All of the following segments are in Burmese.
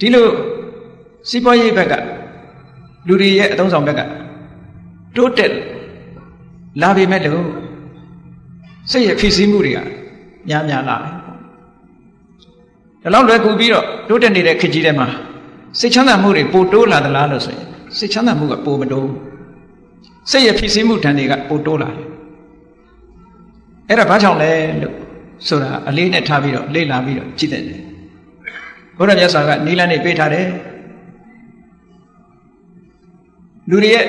ဒီလိုစီးပွားရေးဘက်ကလူတွေရဲ့အသုံးဆောင်ဘက်ကတိုးတက်လာပေမဲ့လို့စိတ်ရဲ့ဖြစ်စည်းမှုတွေကများများလာတယ်ဒါလောက်လွယ်ကူပြီးတော့တိုးတက်နေတဲ့ခေတ်ကြီးထဲမှာစိတ်ချမ်းသာမှုတွေပိုတိုးလာသလားလို့ဆိုရင်စိတ်ချမ်းသာမှုကပိုမတိုးစိတ်ရဲ့ဖြစ်စည်းမှုဓာတ်တွေကပိုတိုးလာတယ်အဲ့ဒါဘာကြောင့်လဲလို့ဆိုတာအလေးနဲ့ထားပြီးတော့လေ့လာပြီးတော့ကြည့်တဲ့တယ်ဘုရားမြတ်စွာကနိလန်းနေပေးထားတယ်လူတွေရဲ့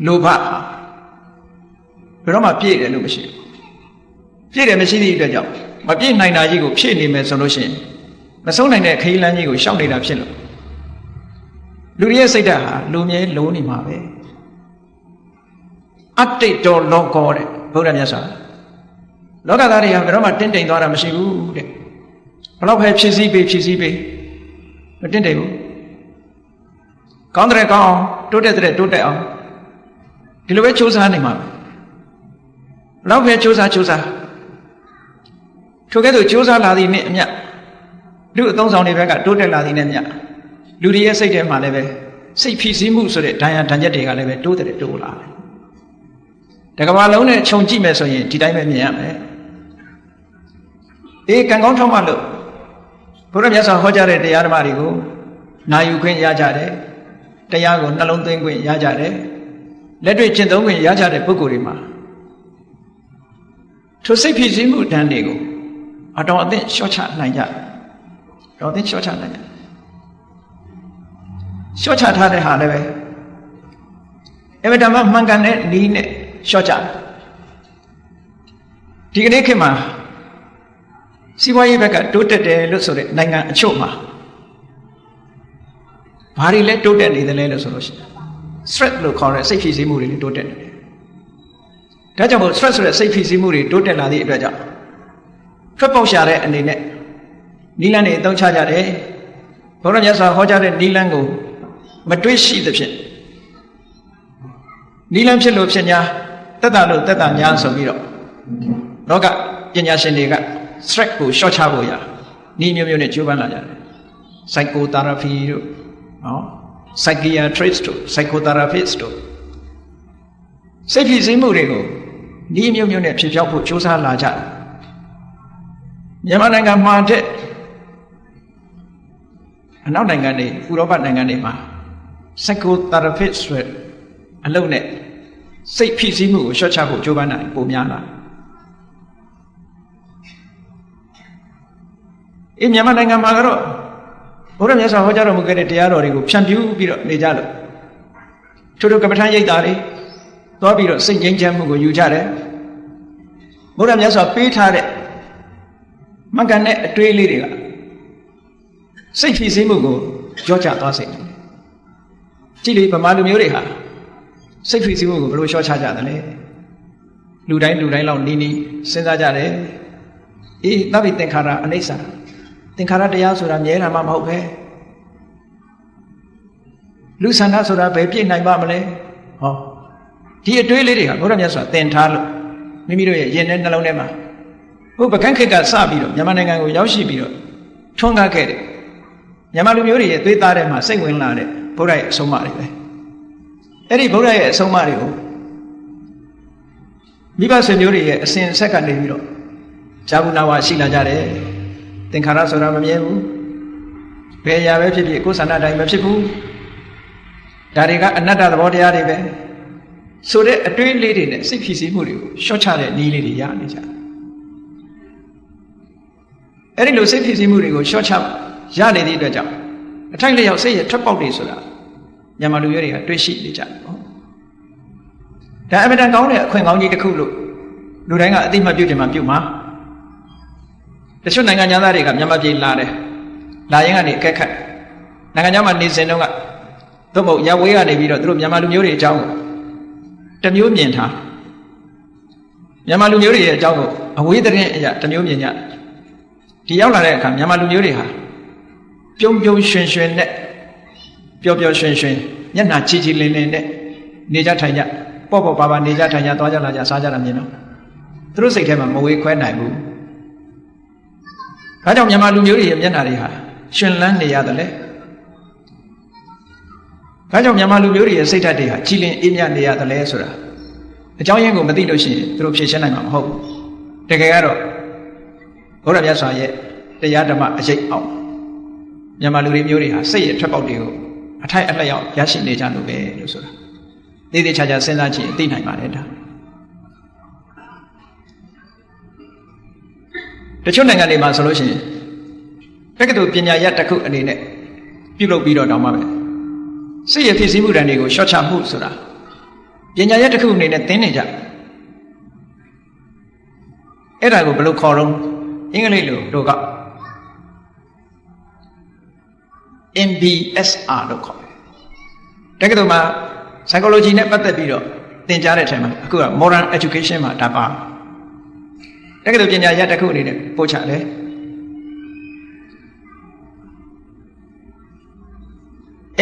လောဘဘယ်တော့မှပြည့်တယ်လို့မရှိဘူးပြည့်တယ်မရှိသည့်အတွက်ကြောင့်မပြည့်နိုင်တာကြီးကိုဖြည့်နေမယ်ဆိုလို့ရှိရင်မဆုံးနိုင်တဲ့ခရီးလမ်းကြီးကိုရှောက်နေတာဖြစ်လို့လူတွေရဲ့စိတ်ဓာတ်ဟာလူမြဲလုံးနေမှာပဲအတ္တိတောလောကောတဲ့ဘုရားမြတ်စွာလောကသားတွေကဘယ်တော့မှတင်းတိမ်သွားတာမရှိဘူးတဲ့ဘလောက်ပဲဖြည့်ဆည်းပေးမတင်းတိမ်ဘူးကောင်းတဲ့ကောင်းအောင်တိုးတက်တဲ့တိုးတက်အောင်ဒီလိုပဲစူးစမ်းနေမှာပဲဘလောက်ပဲစူးစမ်းထိုကဲ့သို့စူးစမ်းလာသည်နဲ့အမျှလူအသုံးဆောင်တွေဘက်ကတိုးတက်လာသည်နဲ့အမျှလူတွေရဲ့စိတ်ထဲမှာလည်းပဲစိတ်ဖြစ်စည်းမှုဆိုတဲ့ဒဏ်ရာဒဏ်ချက်တွေကလည်းပဲတိုးတက်တိုးလာတယ်တကဘာလုံးနဲ့ခြုံကြည့်မယ်ဆိုရင်ဒီတိုင်းပဲမြင်ရမယ်ကံကောင်းထောက်မှလို့ဘုရားမြတ်စွာဟောကြားတဲ့တရားဓမ္မတွေကိုနာယူခွင့်ရကြတယ်တရားကိုနှလုံးသွင်းခွင့်ရကြတယ်လက်တွေ့ကျင့်သုံးခွင့်ရကြတဲ့ပုဂ္ဂိုလ်တွေမှာထိုစိတ်ဖြစ်စည်းမှုဓာတ်တွေကိုအတော်အသင့်လျှော့ချနိုင်ကြတော်အသင့်လျှော့ချနိုင်ကြလျှော့ချထားတဲ့ဟာလည်းပဲအမှန်တမ်းမှန်ကန်တဲ့နည်းနဲ့လျှော့ချဒီကနေ့ခေတ်မှာစီးပွားရေးဘက်ကတိုးတက်တယ်လို့ဆိုတဲ့နိုင်ငံအချို့မှာဘာတွေလဲတိုးတက်နေတယ်လဲလို့ဆိုလို့ရှိရင် stress လို့ခေါ်တဲ့စိတ်ဖြစ်စည်းမှုတွေတိုးတက်နေတယ်။ဒါကြောင့်မို့ stress ဆိုတဲ့စိတ်ဖြစ်စည်းမှုတွေတိုးတက်လာသည့်အတွက်ကြောင့်ထွက်ပေါက်ရှာတဲ့အနေနဲ့နိလန်းတွေအသုံးချကြတယ်။ဘုရားမြတ်စွာဟောကြားတဲ့နိလန်းကိုမတွေးရှိသဖြင့်နိလန်းဖြစ်လို့ဖြစ်냐တက်တာလို့တက်တာ냐ဆိုပြီးတော့လောကပညာရှင်တွေကstress ကိုရှော့ချဖို့ရဤမျိုးမျိုးနဲ့ကြိုးပမ်းလာကြတယ် psychotherapy တို့နော် psychiatrist တို့ psychotherapist တို့စိတ်ဖြစ်စည်းမှုတွေကိုဤမျိုးမျိုးနဲ့ဖြေဖျောက်ဖို့ကြိုးစားလာကြတယ်မြန်မာနိုင်ငံမှာတဲ့အနောက်နိုင်ငံတွေဥရောပနိုင်ငံတွေမှာ psychotherapist ဆိုတဲ့အလုပ်နဲ့စိတ်ဖြစ်စည်းမှုကိုရှော့ချဖို့ကြိုးပမ်းတာပိုများလာမြန်မာနိုင်ငံမှာကတော့ဘုရားမြတ်စွာဟောကြားတော်မူခဲ့တဲ့တရားတော်တွေကိုဖြန့်ဖြူးပြီးတော့နေကြလို့ထို့ကမ္မထာရိပ်တာတွေသွားပြီးတော့စိတ်ငြိမ်းချမ်းမှုကိုယူကြတယ်ဘုရားမြတ်စွာပေးထားတဲ့မှန်ကန်တဲ့အတွေးလေးတွေကစိတ်ဖြစ်စည်းမှုကိုကြောကြသွားစေတယ်ကြည့်လေဗမာလူမျိုးတွေဟာစိတ်ဖြစ်စည်းမှုကိုဘယ်လိုလျှော့ချကြတယ်လဲလူတိုင်းလောက်နီးစဉ်းစားကြတယ်သဗ္ဗေသင်္ခါရအနိစ္စသင်္ခါရတရားဆိုတာမြဲတာမှမဟုတ်ပဲလူဆန္ဒဆိုတာဘယ်ပြည့်နိုင်ပါမလဲဟောဒီအတွေးလေးတွေကဘုရားမြတ်စွာသင်ထားလို့မိမိတို့ရဲ့ရင်ထဲနှလုံးထဲမှာပကန်းခေတ်ကစပြီးတော့မြန်မာနိုင်ငံကိုရောက်ရှိပြီးတော့ထွန်းကားခဲ့တယ်မြန်မာလူမျိုးတွေရဲ့သွေးသားထဲမှာစိတ်ဝင်လာတဲ့ဘုရားရဲ့အဆုံးအမတွေပဲအဲ့ဒီဘုရားရဲ့အဆုံးအမတွေကိုမိဘဆွေမျိုးတွေရဲ့အစဉ်ဆက်ကနေပြီးတော့ဇာဘူးနာဝရှိလာကြတယ်သင်္ခါရဆိုတာမမြဲဘူးဘယ်အရာပဲဖြစ်ဖြစ်ကိုယ်ဆန္ဒတိုင်းမဖြစ်ဘူးဒါတွေကအနတ္တသဘောတရားတွေပဲဆိုတဲ့အတွေးလေးတွေနဲ့စိတ်ဖြစ်စည်းမှုတွေကိုရှော့ချတဲ့နည်းလေးတွေရနေကြအဲ့ဒီလိုစိတ်ဖြစ်စည်းမှုတွေကိုရှော့ချရနေသည့်အတွက်ကြောင့်အထိုက်လျောက်စိတ်ရဲ့ထွက်ပေါက်တွေဆိုတာမြန်မာလူမျိုးတွေကတွေးရှိနေကြတယ်ပေါ့ဒါအမှန်တန်ကောင်းတဲ့အခွင့်ကောင်းကြီးတစ်ခုလို့လူတိုင်းကအသိမှတ်ပြုတယ်မှပြုမှာတချို့နိုင်ငံသားတွေကမြန်မာပြည်လာတယ်လာရင်ကနေအကဲခတ်နိုင်ငံခြားမှာနေစဉ်တုန်းကသို့မဟုတ်ရဝေးကနေပြီးတော့သူတို့မြန်မာလူမျိုးတွေအကြောင်းကိုတစ်မျိုးမြင်ထားမြန်မာလူမျိုးတွေရဲ့အကြောင်းကိုအဝေးသတင်းအရာတစ်မျိုးမြင်ကြဒီရောက်လာတဲ့အခါမြန်မာလူမျိုးတွေဟာပြုံးရွှင်ရွှင်နဲ့ပျော်ရွှင်မျက်နှာချီချီလင်းလင်းနဲ့နေကြထိုင်ကြပေါ့ပါပါနေကြထိုင်ကြသွားကြလာကြစားကြတာမြင်တော့သူတို့စိတ်ထဲမှာမဝေခွဲနိုင်ဘူးဒါကြောင့်မြန်မာလူမျိုးတွေရဲ့မျက်နှာတွေဟာ ရှင်လန်းနေရတယ်လေဒါကြောင့်မြန်မာလူမျိုးတွေရဲ့စိတ်ဓာတ်တွေဟာကြည်လင်အေးမြနေရတယ်လေဆိုတာအကြောင်းရင်းကိုမသိလို့ရှိရင်သူတို့ဖြေရှင်းနိုင်မှာမဟုတ်ဘူးတကယ်ကတော့ဘုရားမြတ်စွာရဲ့တရားဓမ္မအရေးအောင်မြန်မာလူတွေမျိုးတွေဟာစိတ်ရဲ့ထွက်ပေါက်တွေကိုအထိုက်အလျောက်ရရှိနေကြလို့ပဲလို့ဆိုတာသေသေးချာချာစဉ်းစားကြည့်သိနိုင်ပါတယ်ဒါတချို့နိုင်ငံတွေမှာဆိုလို့ရှိရင်တက္ကသိုလ်ပညာရပ်တစ်ခုအနေနဲ့ပြုလုပ်ပြီးတော့တောင်းပါပဲစိတ်ရဖြစ်စည်းမှုတန်တွေကိုရှော့ချမှုဆိုတာပညာရပ်တစ်ခုအနေနဲ့သင်နေကြအဲ့ဒါကိုဘယ်လိုခေါ်တော့အင်္ဂလိပ်လိုတို့က MBSR လို့ခေါ်တယ်တက္ကသိုလ်မှာ psychology နဲ့ပတ်သက်ပြီးတော့သင်ကြားတဲ့အချိန်မှာအခုက modern education မှာဒါပါတက္ကသိုလ်ပညာရပ်တစ်ခုအနေနဲ့ပို့ချတယ်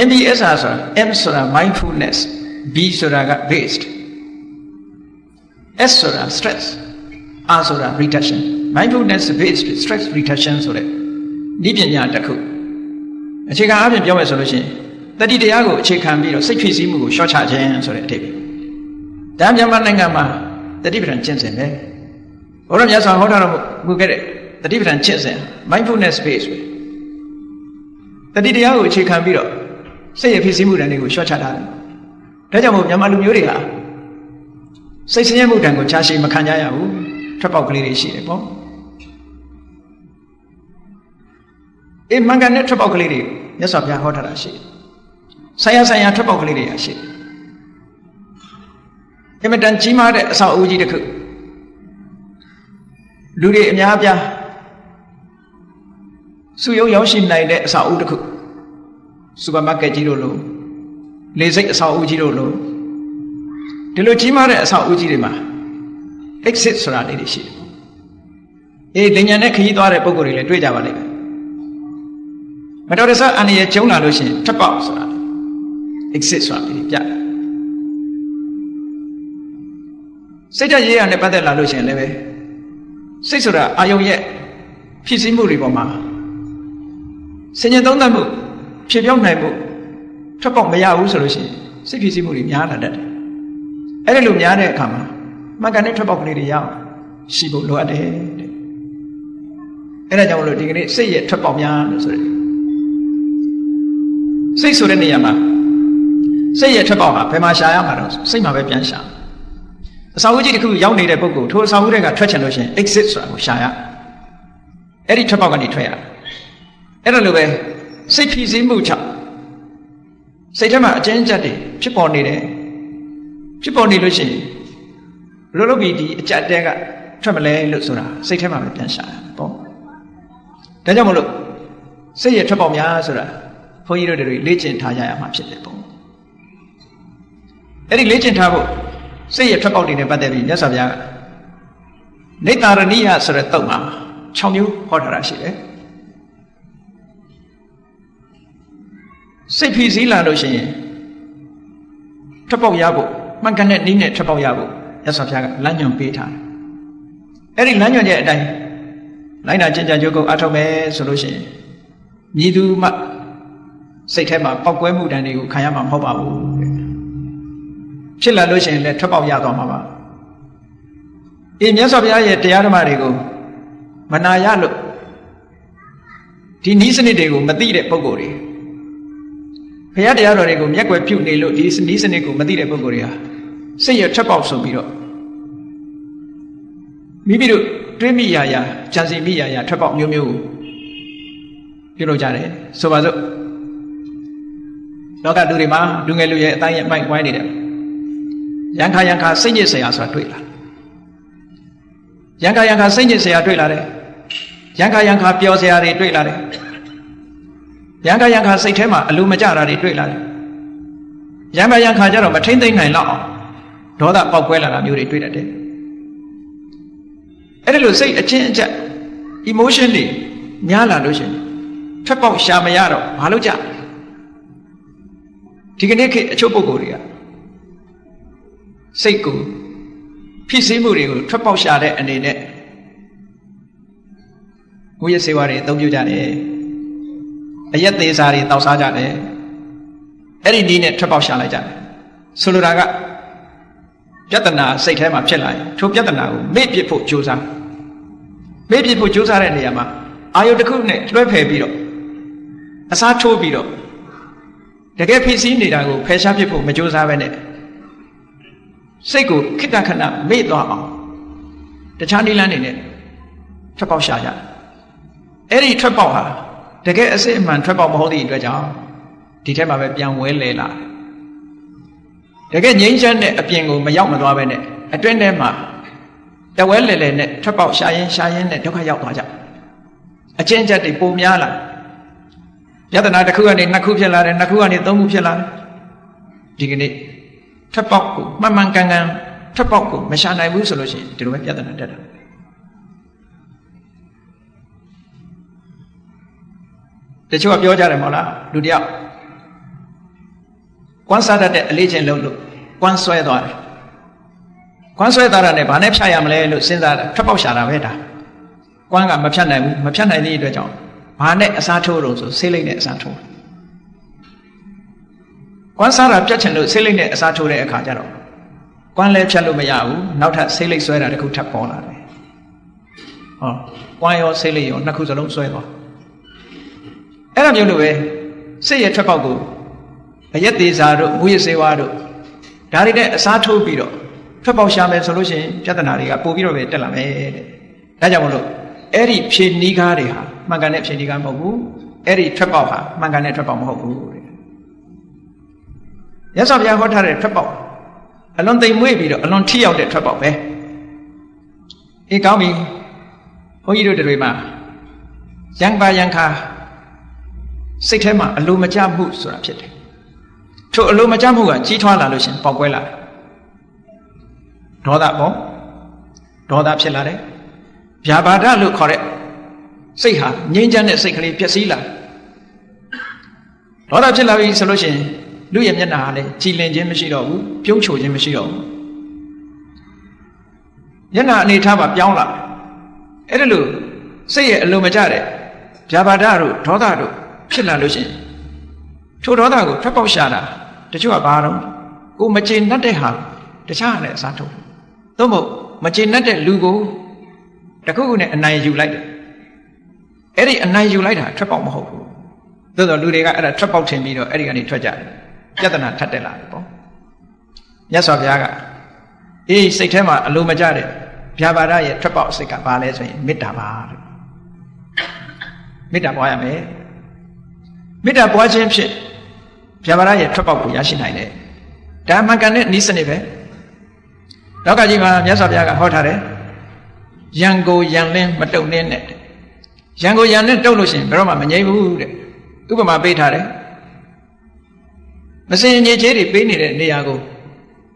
MBSR ဆိုတာ M ဆိုတာ mindfulness B ဆိုတာက based S ဆိုတာ stress R ဆိုတာ reduction mindfulness based stress reduction ဆိုတဲ့ဒီပညာတစ်ခုအခြေခံအပြင်ပြောမယ်ဆိုလို့ရှိရင်တတိတရားကိုအခြေခံပြီးတော့စိတ်ဖြစ်စည်းမှုကိုရှော့ချခြင်းဆိုတဲ့အဓိပ္ပာယ်ဒါမြန်မာနိုင်ငံမှာတတိပဋ္ဌာန်ကျင့်စဉ်ပဲဘုရားမြတ်စွာဟောထားတော်မူခဲ့တဲ့တတိပဋ္ဌာန်ကျင့်စဉ် mindfulness based ပဲတတိတရားကိုအခြေခံပြီးတော့စိတ်ရဖြစ်စည်းမှုတန်တွေကိုရှော့ချထားတယ်ဒါကြောင့်မို့မြန်မာလူမျိုးတွေဟာစိတ်ဆင်းရဲမှုတန်ကိုချာရှိမခံကြရဘူးထွက်ပေါက်ကလေးတွေရှိတယ်ပေါ့အေးမင်္ဂန်နဲ့ထွက်ပေါက်ကလေးတွေမြတ်စွာဘုရားဟောထားတာရှိတယ်ဆိုင်ရာထွက်ပေါက်ကလေးတွေရရှိတယ်အမတန်ကြီးမားတဲ့အဆောက်အဦကြီးတစ်ခုလူတွေအများအပြားစုယုံရောက်ရှိနိုင်တဲ့အဆောက်အဦတစ်ခုစူပါမားကတ်ကြီးတို့လိုလေဆိပ်အဆောက်အဦကြီးတို့လိုဒီလိုကြီးမားတဲ့အဆောက်အဦကြီးတွေမှာ exit ဆိုတာလေးတွေရှိတယ်အေးလင်ညာနဲ့ခရီးသွားတဲ့ပုံကိုယ်တွေလည်းတွေ့ကြပါလိမ့်မယ်မတော်တဆအန္တရာယ်ကျုံလာလို့ရှိရင်ထွက်ပေါက်ဆိုတာ exit ဆိုတာလေးပြတယ်စိတ်ဓာတ်ရေးရနဲ့ပတ်သက်လာလို့ရှိရင်လည်းပဲစိတ်ဆိုတာအာယုံရဲ့ဖြစ်စည်းမှုတွေပေါ်မှာဆင်ញံသုံးသပ်မှုဖြစ်ပြောင်းနိုင်မှုထွက်ပေါက်မရဘူးဆိုလို့ရှိရင်စိတ်ဖြစ်စည်းမှုတွေများလာတတ်တယ်အဲ့ဒီလိုများတဲ့အခါမှာမှန်ကန်တဲ့ထွက်ပေါက်ကလေးတွေရအောင်ရှိဖို့လိုအပ်တယ်တဲ့အဲ့ဒါကြောင့်မလို့ဒီကနေ့စိတ်ရဲ့ထွက်ပေါက်များလို့ဆိုတယ်စိတ်ဆိုတဲ့နေရာမှာစိတ်ရဲ့ထွက်ပေါက်ဟာဘယ်မှာရှာရမှာတော့စိတ်မှာပဲပြန်ရှာအစာအုပ်ကြီးတစ်ခုရောက်နေတဲ့ပုဂ္ဂိုလ်ထိုအစာအုပ်တွေကထွက်ချင်လို့ရှိရင် exit ဆိုတာကိုရှာရအဲ့ဒီထွက်ပေါက်ကနေထွက်ရအဲ့ဒါလိုပဲစိတ်ဖြစ်စည်းမှုချစိတ်ထဲမှာအကျဉ်းချက်တွေဖြစ်ပေါ်နေတယ်ဖြစ်ပေါ်နေလို့ရှိရင်ဘယ်လိုလုပ်ပြီးဒီအကြက်တဲကထွက်မလဲလို့ဆိုတာစိတ်ထဲမှာပဲပြန်ရှာရပေါ့ဒါကြောင့်မလို့စိတ်ရဲ့ထွက်ပေါက်များဆိုတာဘုန်းကြီးတို့တွေလေ့ကျင့်ထားကြရမှာဖြစ်တယ်ပေါ့အဲ့ဒီလေ့ကျင့်ထားဖို့စိတ်ရဲ့ထွက်ပေါက်တွေနဲ့ပတ်သက်ပြီးမြတ်စွာဘုရားကနေတရဏိယဆိုတဲ့တုတ်မှာ6မျိုးဟောထားတာရှိတယ်စိတ်ဖြစ်စည်းလာလို့ရှိရင်ထွက်ပေါက်ရဖို့မှန်ကန်တဲ့နည်းနဲ့ထွက်ပေါက်ရဖို့မြတ်စွာဘုရားကလမ်းညွှန်ပေးထားတယ်အဲ့ဒီလမ်းညွှန်ချက်အတိုင်းလိုက်နာကျင့်ကြံကြိုးကိုအားထုတ်မယ်ဆိုလို့ရှိရင်မြည်သူမှစိတ်ထဲမှာပောက်ကွဲမှုတန်တွေကိုခံရမှာမဟုတ်ပါဘူးဖြစ်လာလို့ရှိရင်လည်းထွက်ပေါက်ရသွားမှာပါအေးမြတ်စွာဘုရားရဲ့တရားဓမ္မတွေကိုမနာရလို့ဒီနည်းစနစ်တွေကိုမသိတဲ့ပုဂ္ဂိုလ်တွေဘုရားတရားတော်တွေကိုမျက်ကွယ်ပြုနေလို့ဒီနည်းစနစ်ကိုမသိတဲ့ပုဂ္ဂိုလ်တွေဟာစိတ်ရထွက်ပေါက်ဆိုပြီးတော့မိမိတို့တွေးမိရာရာကြံစည်မိရာရာထွက်ပေါက်မျိုးမျိုးပြုလုပ်ကြတယ်ဆိုပါစို့လောကလူတွေမှာလူငယ်လူရဲ့အတိုင်းရဲ့မိုက်ဝိုင်းနေတယ်ရံခါစိတ်ညစ်စရာဆိုတာတွေ့လာရံခါစိတ်ညစ်စရာတွေ့လာတယ်ရံခါပျော်စရာတွေတွေ့လာတယ်ရံခါစိတ်ထဲမှာအလိုမကျတာတွေတွေ့လာတယ်ရံခါကြတော့မထိမ့်သိမ့်နိုင်တော့ဒေါသပေါက်ကွဲလာတာမျိုးတွေတွေ့တတ်တယ်အဲ့ဒါလို့စိတ်အချင်းအချက် emotion တွေများလာလို့ရှိရင်ထွက်ပေါက်ရှာမရတော့ဘာလို့ကြဒီကနေ့ခေတ်အချို့ပုဂ္ဂိုလ်တွေကစိတ်ကိုဖြစ်စည်းမှုတွေကိုထွက်ပေါက်ရှာတဲ့အနေနဲ့ဝိရစေဝါတွေအသုံးပြုကြတယ် အရက်သေးစားတွေတောက်စားကြတယ်အဲ့ဒီနည်းနဲ့ထွက်ပေါက်ရှာလိုက်ကြတယ်ဆိုလိုတာကပြဿနာစိတ်ထဲမှာဖြစ်လာရင်ထိုပြဿနာကိုမေ့ပစ်ဖို့ကြိုးစားမေ့ပစ်ဖို့ကြိုးစားတဲ့နေရာမှာအာယုတစ်ခုနဲ့လွှဲဖယ်ပြီးတော့အစားထိုးပြီးတော့တကယ်ဖြစ်စည်းနေတာကိုဖယ်ရှားပစ်ဖို့မကြိုးစားပဲနဲ့စိတ်ကိုခိတ္တခဏမေ့သွားအောင်တခြားနည်းလမ်းတွေနဲ့ထွက်ပေါက်ရှာကြအဲ့ဒီထွက်ပေါက်ဟာတကယ်အစစ်အမှန်ထွက်ပေါက်မဟုတ်သည့်အတွက်ကြောင့်ဒီထဲမှာပဲပြန်ဝဲလဲလာတကယ်ငြိမ်းချမ်းတဲ့အပြင်ကိုမရောက်မသွားပဲနဲ့အတွင်းထဲမှာတဝဲလဲလဲနဲ့ထွက်ပေါက်ရှာရင်နဲ့ဒုက္ခရောက်သွားကြအချင်းချက်တွေပုံများလာယတနာတစ်ခုကနေနှစ်ခုဖြစ်လာတယ်နှစ်ခုကနေသုံးခုဖြစ်လာတယ်ဒီကနေ့ထွက်ပေါက်ကိုမှန်မှန်ကန်ကန်ထွက်ပေါက်ကိုမရှာနိုင်ဘူးဆိုလို့ရှိရင်ဒီလိုပဲပြဿနာတက်တာတချို့ကပြောကြတယ်မဟုတ်လားလူတယောက်ကွမ်းစားတတ်တဲ့အလေးချင်းလုံးလို့ကွမ်းဆွဲသွားတယ်ကွမ်းဆွဲသွားတာနဲ့ဘာနဲ့ဖြတ်ရမလဲလို့စဉ်းစားတာထွက်ပေါက်ရှာတာပဲဒါကွမ်းကမဖြတ်နိုင်ဘူးမဖြတ်နိုင်တဲ့အတွက်ကြောင့်ဘာနဲ့အစားထိုးလို့ဆိုဆေးလိပ်နဲ့အစားထိုးကွမ်းစားတာပြတ်ချင်လို့ဆေးလိပ်နဲ့အစားထိုးတဲ့အခါကျတော့ကွမ်းလည်းဖြတ်လို့မရဘူးနောက်ထပ်ဆေးလိပ်ဆွဲတာတစ်ခုထပ်ပေါ်လာတယ်ဟောကွမ်းရောဆေးလိပ်ရောနှစ်ခုစလုံးဆွဲသွားအဲ့လိုမျိုးလိုပဲစိတ်ရဲ့ထွက်ပေါက်ကိုအရက်သေးစာတို့မူရစေဝါတို့ဒါတွေနဲ့အစားထိုးပြီးတော့ထွက်ပေါက်ရှာမယ်ဆိုလို့ရှိရင်ပြဿနာတွေကပို့ပြီးတော့ပဲတက်လာမယ်တဲ့ဒါကြောင့်မလို့အဲ့ဒီဖြေနီးကားတွေဟာမှန်ကန်တဲ့ဖြေနီးကားမဟုတ်ဘူးအဲ့ဒီထွက်ပေါက်ဟာမှန်ကန်တဲ့ထွက်ပေါက်မဟုတ်ဘူးတဲ့ရသော်ဘုရားဟောထားတဲ့ထွက်ပေါက်အလွန်သိမ်မွေ့ပြီးတော့အလွန်ထိရောက်တဲ့ထွက်ပေါက်ပဲအေးကောင်းပြီဘုန်းကြီးတို့တွေမှာရံပါရံခါစိတ်ထဲမှာအလိုမကျမှုဆိုတာဖြစ်တယ်ထို့အလိုမကျမှုကကြီးထွားလာလို့ရှင်ပေါက်ကွဲလာတယ်ဒေါသပေါ့ဒေါသဖြစ်လာတယ်ဗျာပါဒလို့ခေါ်တဲ့စိတ်ဟာငြိမ်းချမ်းတဲ့စိတ်ကလေးပျက်စီးလာဒေါသဖြစ်လာပြီဆိုလို့ရှိရင်လူရဲ့မျက်နှာဟာလည်းကြည်လင်ခြင်းမရှိတော့ဘူးပြုံးချိုခြင်းမရှိတော့ဘူးမျက်နှာအနေထားမှာပြောင်းလာအဲ့ဒါလို့စိတ်ရဲ့အလိုမကျတဲ့ဗျာပါဒတို့ဒေါသတို့ဖြစ်လာလို့ရှိရင်ထိုဒေါသကိုထွက်ပေါက်ရှာတာတချို့ကဘာတော့ကိုမကျေနပ်တဲ့ဟာတခြားနဲ့အစားထိုးသို့မဟုတ်မကျေနပ်တဲ့လူကိုတခုခုနဲ့အနိုင်ယူလိုက်တယ်အဲ့ဒီအနိုင်ယူလိုက်တာထွက်ပေါက်မဟုတ်ဘူးသို့တော့လူတွေကအဲ့ဒါထွက်ပေါက်ထင်ပြီးတော့အဲ့ဒီကနေထွက်ကြတယ်ပြဿနာထပ်တက်လာတယ်ပေါ့မြတ်စွာဘုရားကအေးစိတ်ထဲမှာအလိုမကျတဲ့ဗျာပါဒရဲ့ထွက်ပေါက်စိတ်ကဘာလဲဆိုရင်မေတ္တာပါတဲ့မေတ္တာပွားရမယ်မေတ္တာပွားခြင်းဖြင့်ဗျာပါဒရဲ့ထွက်ပေါက်ကိုရရှိနိုင်တယ်ဒါမှန်ကန်တဲ့နည်းစနစ်ပဲလောကကြီးမှာမြတ်စွာဘုရားကဟောထားတယ်ရန်ကိုရန်လင်းမတုံနှင်းနဲ့ရန်ကိုရန်နဲ့တုံလို့ရှိရင်ဘယ်တော့မှမငြိမ့်ဘူးတဲ့ဥပမာပေးထားတယ်မစင်အညစ်အကြေးတွေပေးနေတဲ့နေရာကို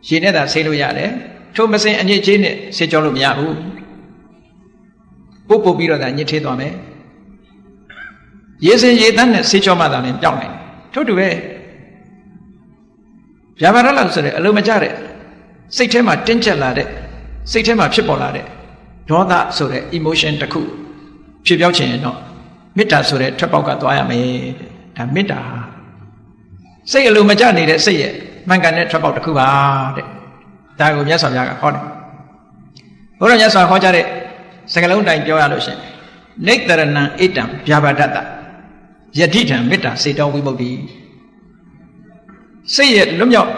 ရေနဲ့သာဆေးလို့ရတယ်ထို့မစင်အညစ်အကြေးနဲ့ဆေးကြောလို့မရဘူးပုတ်ပြီးတော့သာညစ်ထေးသွားမယ်ရေစင်ရေတန်းနဲ့ဆေးကြောမှသာလည်းပြောင်းနိုင်တယ်ထို့တူပဲဗျာပါဒလောက်ဆိုတဲ့အလုံးမကျတဲ့စိတ်ထဲမှာတင်းကျပ်လာတဲ့စိတ်ထဲမှာဖြစ်ပေါ်လာတဲ့ဒေါသဆိုတဲ့ emotion တစ်ခုဖြစ်ပြောင်းခြင်းတော့မေတ္တာဆိုတဲ့ထွက်ပေါက်ကသွားရမယ်တဲ့ဒါမေတ္တာစိတ်အလိုမကျနေတဲ့စိတ်ရဲ့မှန်ကန်တဲ့ထွက်ပေါက်တစ်ခုပါတဲ့ဒါကိုမြတ်စွာဘုရားကဟောတယ်ဘုရားမြတ်စွာဟောကြားတဲ့စကားလုံးတိုင်းပြောရလို့ရှိရင်နိတ္တရဏံဣတံဗျာပါဒတ္တယတိထံမေတ္တာစေတောဝိမု ക്തി စိတ်ရဲ့လွတ်မြောက်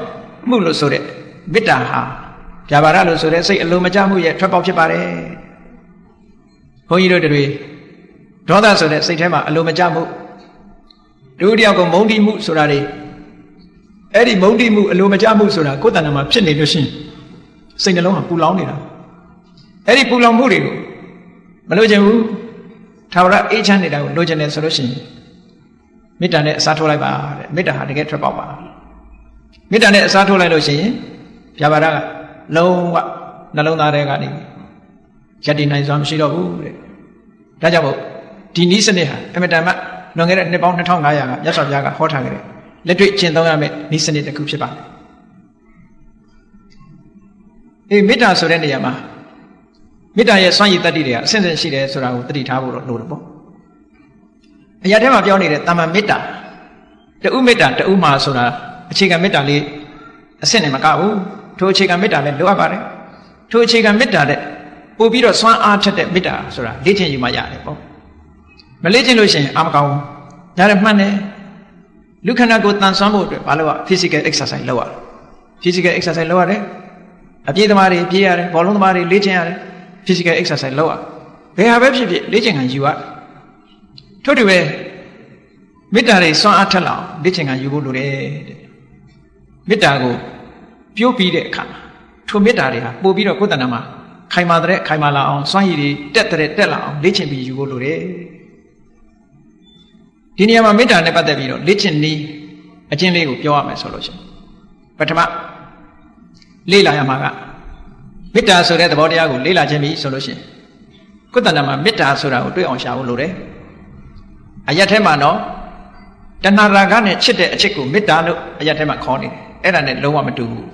မှုလို့ဆိုတဲ့မေတ္တာဟာဗျာပါဒလို့ဆိုတဲ့စိတ်အလိုမကျမှုရဲ့ထွက်ပေါက်ဖြစ်ပါတယ်ဘုန်းကြီးတို့တွေဒေါသဆိုတဲ့စိတ်ထဲမှာအလိုမကျမှုဒုတိယကမုန်းတိမှုဆိုတာတွေအဲ့ဒီမုန်းတိမှုအလိုမကျမှုဆိုတာကိုယ်တဏ္ဍာမှာဖြစ်နေလို့ရှိရင်စိတ်နှလုံးကပူလောင်နေတာအဲ့ဒီပူလောင်မှုတွေကိုမလိုချင်ဘူးထာဝရအေးချမ်းနေတာကိုလိုချင်တယ်ဆိုလို့ရှိရင်မေတ္တာနဲ့အစားထိုးလိုက်ပါတဲ့မေတ္တာဟာတကယ်ထွက်ပေါက်ပါမေတ္တာနဲ့အစားထိုးလိုက်လို့ရှိရင်ဗျာပါဒကလုံးဝနှလုံးသားထဲကနေယက်တည်နိုင်စွာမရှိတော့ဘူးတဲ့ဒါကြောင့်မို့ဒီနည်းစနစ်ဟာအမတန်မှလွန်ခဲ့တဲ့နှစ်ပေါင်း2500ကမြတ်စွာဘုရားကဟောထားခဲ့တဲ့လက်တွေ့ကျင့်သုံးရမယ့်နည်းစနစ်တစ်ခုဖြစ်ပါတယ်အေးမေတ္တာဆိုတဲ့နေရာမှာမေတ္တာရဲ့စွမ်းရည်တတ္တိတွေကအဆင့်ဆင့်ရှိတယ်ဆိုတာကိုသတိထားဖို့တော့လိုတယ်ပေါ့ အရာထဲမှာပြောနေတဲ့တာမန်မေတ္တာတူမေတ္တာတူမှာဆိုတာအခြေခံမေတ္တာလေးအဆင့်နဲ့မကဘူးထိုအခြေခံမေတ္တာလည်းလိုအပ်ပါတယ်ထိုအခြေခံမေတ္တာတဲ့ပို့ပြီးတော့စွမ်းအားထက်တဲ့မေတ္တာဆိုတာလေ့ကျင့်ယူမှရတယ်ပေါ့မလေ့ကျင့်လို့ရှိရင်အာမကောင်းဒါလည်းမှန်တယ်လူခန္ဓာကိုယ်တန်ဆွမ်းဖို့အတွက်ဘာလို့ physical exercise လုပ်ရလဲ physical exercise လုပ်ရတယ်အပြေးသမားတွေပြေးရတယ်ဘောလုံးသမားတွေလေ့ကျင့်ရတယ် physical exercise လုပ်ရဘယ်ဟာပဲဖြစ်ဖြစ်လေ့ကျင့်ခံယူရထို့တူပဲမေတ္တာတွေစွမ်းအားထက်လောက်လေ့ကျင့်ခံယူဖို့လိုတယ်တဲ့မေတ္တာကိုပြိုးပြီးတဲ့အခါထိုမေတ္တာတွေဟာပို့ပြီးတော့ကိုယ်တဏ္ဍာမှာခိုင်မာတဲ့ခိုင်မာလာအောင်စွမ်းရည်တွေတက်လာအောင်လေ့ကျင့်ပြီးယူဖို့လိုတယ်ဒီနေရာမှာမေတ္တာနဲ့ပတ်သက်ပြီးတော့လေ့ကျင့်နည်းအကျဉ်းလေးကိုပြောရမယ်ဆိုလို့ရှိရင်ပထမလေ့လာရမှာကမေတ္တာဆိုတဲ့သဘောတရားကိုလေ့လာခြင်းပြီဆိုလို့ရှိရင်ကိုယ်တဏ္ဍာမှာမေတ္တာဆိုတာကိုတွေ့အောင်ရှာဖို့လိုတယ်အရက်ထဲမှာတော့တဏှာရာဂနဲ့ချစ်တဲ့အချစ်ကိုမေတ္တာလို့အရက်ထဲမှာခေါ်နေတယ်အဲ့ဒါနဲ့လုံးဝမတူဘူး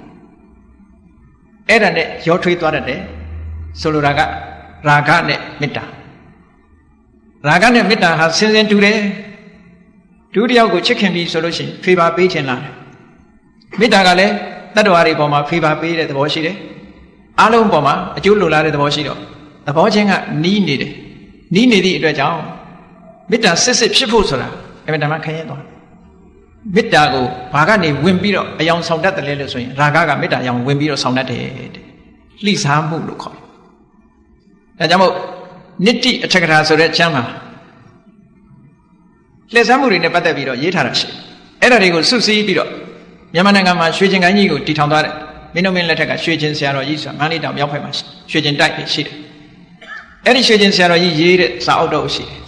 အဲ့ဒါနဲ့ရောထွေးသွားတတ်တယ်ဆိုလိုတာကရာဂနဲ့မေတ္တာရာဂနဲ့မေတ္တာဟာစင်စင်တူတယ်ဒုတိယကိုချစ်ခင်ပြီဆိုလို့ရှိရင်ဖေပါပေးခြင်းလားမေတ္တာကလည်းတတ္တဝါတွေပေါ်မှာဖေပါပေးတဲ့သဘောရှိတယ်အားလုံးပေါ်မှာအကျိုးလိုလားတဲ့သဘောရှိတော့သဘောချင်းကနီးနေတယ်နီးနေသည့်အတွက်ကြောင့်မေတ္တာစစ်ဖြစ်ဖို့ဆိုတာအမှန်တမ်းခရင်သွားမေတ္တာကိုဘာကနေဝင်ပြီးတော့အယောင်ဆောင်တတ်တယ်လို့ဆိုရင်ရာဂကမေတ္တာအယောင်ဝင်ပြီးတော့ဆောင်တတ်တယ်လှိစားမှုလို့ခေါ်တယ်ဒါကြောင့်မို့နိတ္တိအထက်ကထာဆိုတဲ့ကျမ်းမှာလှည့်စားမှုတွေနဲ့ပတ်သက်ပြီးတော့ရေးထားတာရှိအဲ့ဒါတွေကိုစုစည်းပြီးတော့မြန်မာနိုင်ငံမှာရွှေကျင်ကိုင်းကြီးကိုတည်ထောင်သွားတယ်မင်းတို့မင်းလက်ထက်ကရွှေကျင်ဆရာတော်ကြီးဆိုတာမန္တလေးတောင်မြောက်ဘက်မှာရွှေကျင်တိုက်ရှိတယ်အဲ့ဒီရွှေကျင်ဆရာတော်ကြီးရေးတဲ့စာအုပ်တော့ရှိတယ်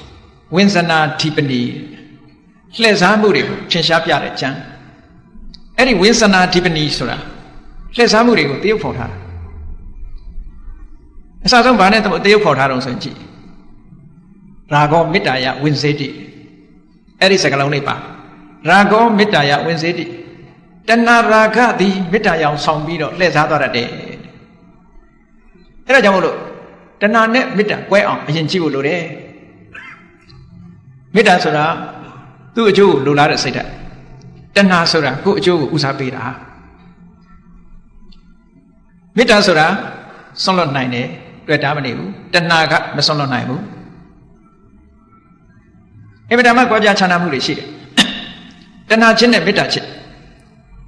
ဝင်းစနာဓိပနီလှည့်စားမှုတွေကိုထင်ရှားပြတဲ့ကျမ်းအဲ့ဒီဝင်းစနာဓိပနီဆိုတာလှည့်စားမှုတွေကိုတရုပ်ဖော်ထားတာအစဆုံးဘာနဲ့တရုပ်ဖော်ထားတော့ဆိုရင်ကြည့်ရာဂောမေတ္တာယဝင်းစေတိအဲ့ဒီစကားလုံးလေးပါရာဂောမေတ္တာယဝင်းစေတိတဏှာရာဂသည်မေတ္တာရောင်ဆောင်ပြီးတော့လှည့်စားသွားတတ်တယ်အဲ့ဒါကြောင့်မို့လို့တဏှာနဲ့မေတ္တာကွဲအောင်အရင်ကြည့်ဖို့လိုတယ်မေတ္တာဆိုတာသူ့အကျိုးကိုလိုလားတဲ့စိတ်ဓာတ်တဏှာဆိုတာကိုယ့်အကျိုးကိုဦးစားပေးတာမေတ္တာဆိုတာဆွန့်လွတ်နိုင်တယ်တွေ့တာမနေဘူးတဏှာကမဆွန့်လွတ်နိုင်ဘူးအမှန်တမ်းကွာပြခြားနာမှုတွေရှိတယ်တဏှာချင်းနဲ့မေတ္တာချင်း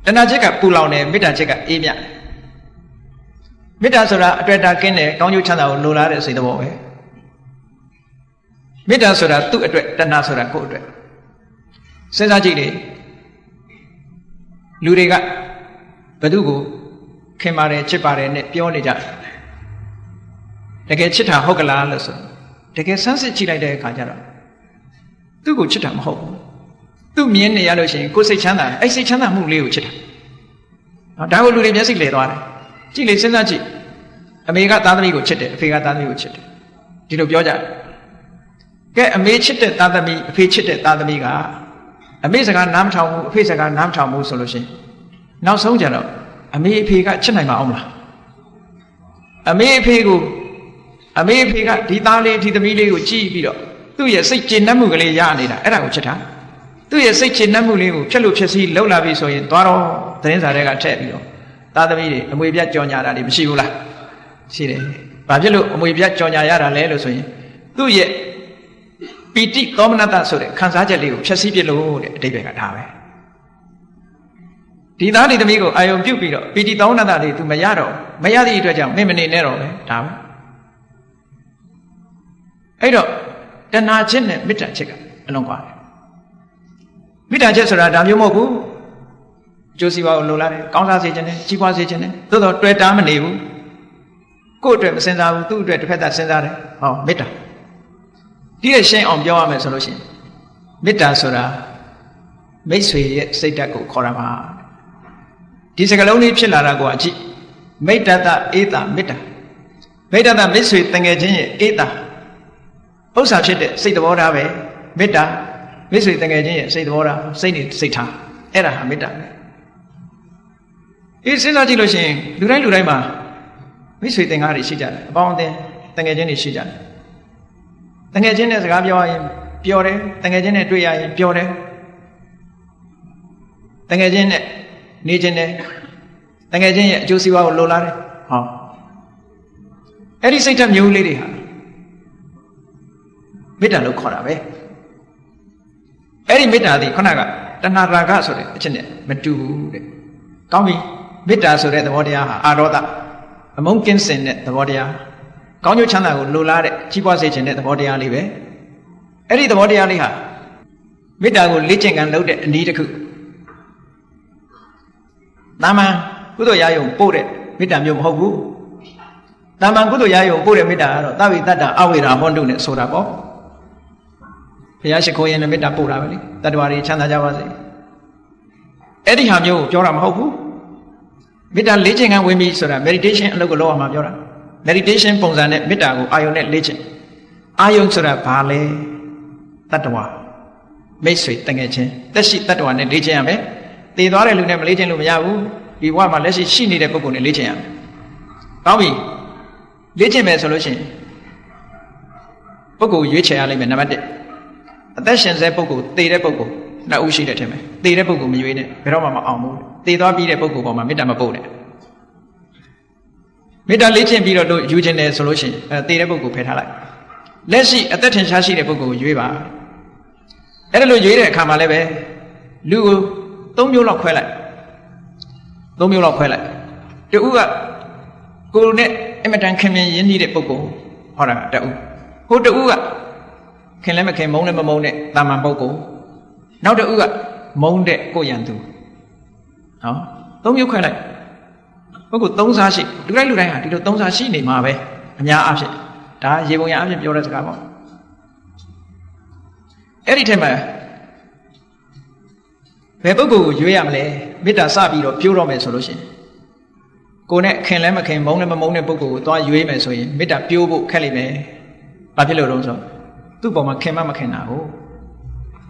တဏှာချက်ကပူလောင်တယ်မေတ္တာချက်ကအေးမြတယ်မေတ္တာဆိုတာအတွေ့အတာကင်းတယ်ကောင်းကျိုးချမ်းသာကိုလိုလားတဲ့စိတ်သဘောပဲမေတ္တာဆိုတာသူ့အတွက်တဏှာဆိုတာကိုယ့်အတွက်စဉ်းစားကြည့်လေလူတွေကဘယ်သူကိုခင်ပါတယ်ချစ်ပါတယ်နဲ့ပြောနေကြတကယ်ချစ်တာဟုတ်ကလားလို့ဆိုတကယ်ဆန်းစစ်ကြည့်လိုက်တဲ့အခါကျတော့သူ့ကိုချစ်တာမဟုတ်ဘူးသူ့မြင်နေရလို့ရှိရင်ကိုယ်စိတ်ချမ်းသာတယ်အဲ့စိတ်ချမ်းသာမှုလေးကိုချစ်တာဒါကိုလူတွေမျက်စိလဲသွားတယ်ကြည့်လေစဉ်းစားကြည့်အမေကသားသမီးကိုချစ်တယ်အဖေကသားသမီးကိုချစ်တယ်ဒီလိုပြောကြတယ်ကဲအမေချစ်တဲ့သားသမီးအဖေချစ်တဲ့သားသမီးကအမေစကားနားမထောင်ဘူးအဖေစကားနားမထောင်ဘူးဆိုလို့ရှိရင်နောက်ဆုံးကြတော့အမေအဖေကချစ်နိုင်မှာအောင်မလားအမေအဖေကဒီသားလေးဒီသမီးလေးကိုကြည့်ပြီးတော့သူ့ရဲ့စိတ်ကျေနပ်မှုကလေးရနေတာအဲ့ဒါကိုချစ်တာသူ့ရဲ့စိတ်ကျေနပ်မှုလေးကိုဖြတ်လို့ဖြတ်စီးလှုပ်လာပြီဆိုရင်သွားတော့သတင်းစာတွေကထည့်ပြီးတော့သားသမီးတွေအမွေပြတ်ကြော်ညာတာတွေမရှိဘူးလားရှိတယ်ဘာဖြစ်လို့အမွေပြတ်ကြော်ညာရတာလဲလို့ဆိုရင်သူ့ရဲ့ပီတိသောမနတဆိုတဲ့ခံစားချက်လေးကိုဖြတ်စည်းပြလို့တဲ့အတိပ္ပယ်ကဒါပဲဒီသားဒီသမီးကိုအာယုံပြုတ်ပြီးတော့ပီတိသောမနတလေး तू မရတော့မရသည့်အတွက်ကြောင့်မင်းမနေနဲ့တော့ပဲဒါပဲအဲ့တော့တဏှာချင်းနဲ့မေတ္တာချက်ကအလုံးကွာတယ်မေတ္တာချက်ဆိုတာဒါမျိုးမဟုတ်ဘူးကျိုးစီးပွားကိုလိုလားတယ်ကောင်းစားစေခြင်းနဲ့ကြီးပွားစေခြင်းနဲ့သို့တော့တွေ့တာမနေဘူးကိုယ့်အတွက်မစင်စားဘူးသူ့အတွက်တစ်ဖက်သက်စဉ်းစားတယ်ဟောမေတ္တာဒီရဲ့ရှင်းအောင်ပြောရမယ်ဆိုလို့ရှိရင်မေတ္တာဆိုတာမိတ်ဆွေရဲ့စိတ်ဓာတ်ကိုခေါ်တာပါဒီစကားလုံးလေးဖြစ်လာတာကိုအကြည့်မိတ္တတအေတာမေတ္တာမိတ္တတမိတ်ဆွေတငယ်ချင်းရဲ့အေတာဥစ္စာဖြစ်တဲ့စိတ်သဘောထားပဲမေတ္တာမိတ်ဆွေတငယ်ချင်းရဲ့စိတ်သဘောထားစိတ်နေစိတ်ထားအဲ့ဒါဟာမေတ္တာပဲအေးစဉ်းစားကြည့်လို့ရှိရင်လူတိုင်းမှာမိတ်ဆွေသင်္ကားတွေရှိကြတယ်အပေါင်းအသင်းတငယ်ချင်းတွေရှိကြတယ်တငယ်ချင်းနဲ့စကားပြောရင် ပြောတယ်တကယ်ချင်းနဲ့တွေ့ရရင်ပြောတယ်တကယ်ချင်းနဲ့နေချင်းတယ်တကယ်ချင်းရဲ့အကျိုးစီးပွားကိုလိုလားတယ်ဟောအဲ့ဒီစိတ်ဓာတ်မျိုးလေးတွေဟာမေတ္တာလို့ခေါ်တာပဲအဲ့ဒီမေတ္တာသည်ခုနကတဏှာရာဂဆိုတဲ့အချက်နဲ့မတူဘူးတဲ့ကောင်းပြီမေတ္တာဆိုတဲ့သဘောတရားဟာအာရောဒအမုန်းကင်းစင်တဲ့သဘောတရားကောင်းကျိုးချမ်းသာကိုလိုလားတဲ့ကြီးပွားစေခြင်းတဲ့သဘောတရားလေးပဲအဲ့ဒီသဘောတရားလေးဟာမေတ္တာကိုလေ့ကျင့်ကံလုပ်တဲ့အနည်းတစ်ခုတာမန်ကုသိုလ်ရာယုံပို့တဲ့မေတ္တာမျိုးမဟုတ်ဘူးတာမန်ကုသိုလ်ရာယုံပို့တဲ့မေတ္တာကတော့သဗ္ဗိတ္တအဝေရာဟောတုနဲ့ဆိုတာပေါ့ဘုရားရှိခိုးရင်လည်းမေတ္တာပို့တာပဲလေတတ္တဝါတွေချမ်းသာကြပါစေအဲ့ဒီဟာမျိုးကိုပြောတာမဟုတ်ဘူးမေတ္တာလေ့ကျင့်ကံဝင်ပြီဆိုတာ meditation အလုပ်ကိုလုပ်အောင်မှာပြောတာ meditation ပုံစံနဲ့မေတ္တာကိုအာယုံနဲ့လေ့ကျင့်အာယုံဆိုတာဘာလဲတတ္တဝါမိတ်ဆွေတငယ်ချင်းတက်ရှိတတ္တဝါနဲ့လေ့ကျင့်ရမယ်တည်သွားတဲ့လူနဲ့မလေ့ကျင့်လို့မရဘူးဒီဘဝမှာလက်ရှိရှိနေတဲ့ပုဂ္ဂိုလ်နဲ့လေ့ကျင့်ရမယ်ကောင်းပြီလေ့ကျင့်မယ်ဆိုလို့ရှိရင်ပုဂ္ဂိုလ်ရွေးချယ်ရလိမ့်မယ်နံပါတ်1အသက်ရှင်စေပုဂ္ဂိုလ်တည်တဲ့ပုဂ္ဂိုလ်နှစ်ဦးရှိတယ်ထင်မယ်တည်တဲ့ပုဂ္ဂိုလ်မရွေးနဲ့ဘယ်တော့မှမအောင်ဘူးတည်သွားပြီးတဲ့ပုဂ္ဂိုလ်ပေါ်မှာမေတ္တာမပို့နဲ့မေတ္တာလေ့ကျင့်ပြီးတော့တို့ယူခြင်းတယ်ဆိုလို့ရှိရင်တည်တဲ့ပုဂ္ဂိုလ်ဖယ်ထားလိုက်လက်ရှိအသက်ထင်ရှားရှိတဲ့ပုဂ္ဂိုလ်ကိုရွေးပါအဲ့ဒါလို့ရွေးတဲ့အခါမှာလည်းပဲလူကို3မျိုးလောက်ခွဲလိုက်3မျိုးလောက်ခွဲလိုက်တဦးကကိုယ်နဲ့အမတန်ခင်မြင်ရင်းနှီးတဲ့ပုဂ္ဂိုလ်ဟောတာတဦးဟိုတဦးကခင်လည်းမခင်မုန်းလည်းမမုန်းတဲ့တာမန်ပုဂ္ဂိုလ်နောက်တဦးကမုန်းတဲ့ကိုရန်သူနော်3မျိုးခွဲလိုက်ပုဂ္ဂိုလ်3စားရှိလူတိုင်းဟာဒီလို3စားရှိနေမှာပဲအများအားဖြင့်ဒါရေပုံရအဖြစ်ပြောတဲ့စကားပေါ့အဲ့ဒီထက်မှာဘယ်ပုဂ္ဂိုလ်ကိုရွေးရမလဲမေတ္တာစပြီးတော့ပြောတော့မယ်ဆိုလို့ရှိရင်ကိုယ်နဲ့ခင်လည်းမခင်မုန်းလည်းမမုန်းတဲ့ပုဂ္ဂိုလ်ကိုသွားရွေးမယ်ဆိုရင်မေတ္တာပြောဖို့ခက်လိမ့်မယ်ဘာဖြစ်လို့လဲဆိုတော့သူ့ပေါ်မှာခင်မခင်တာကို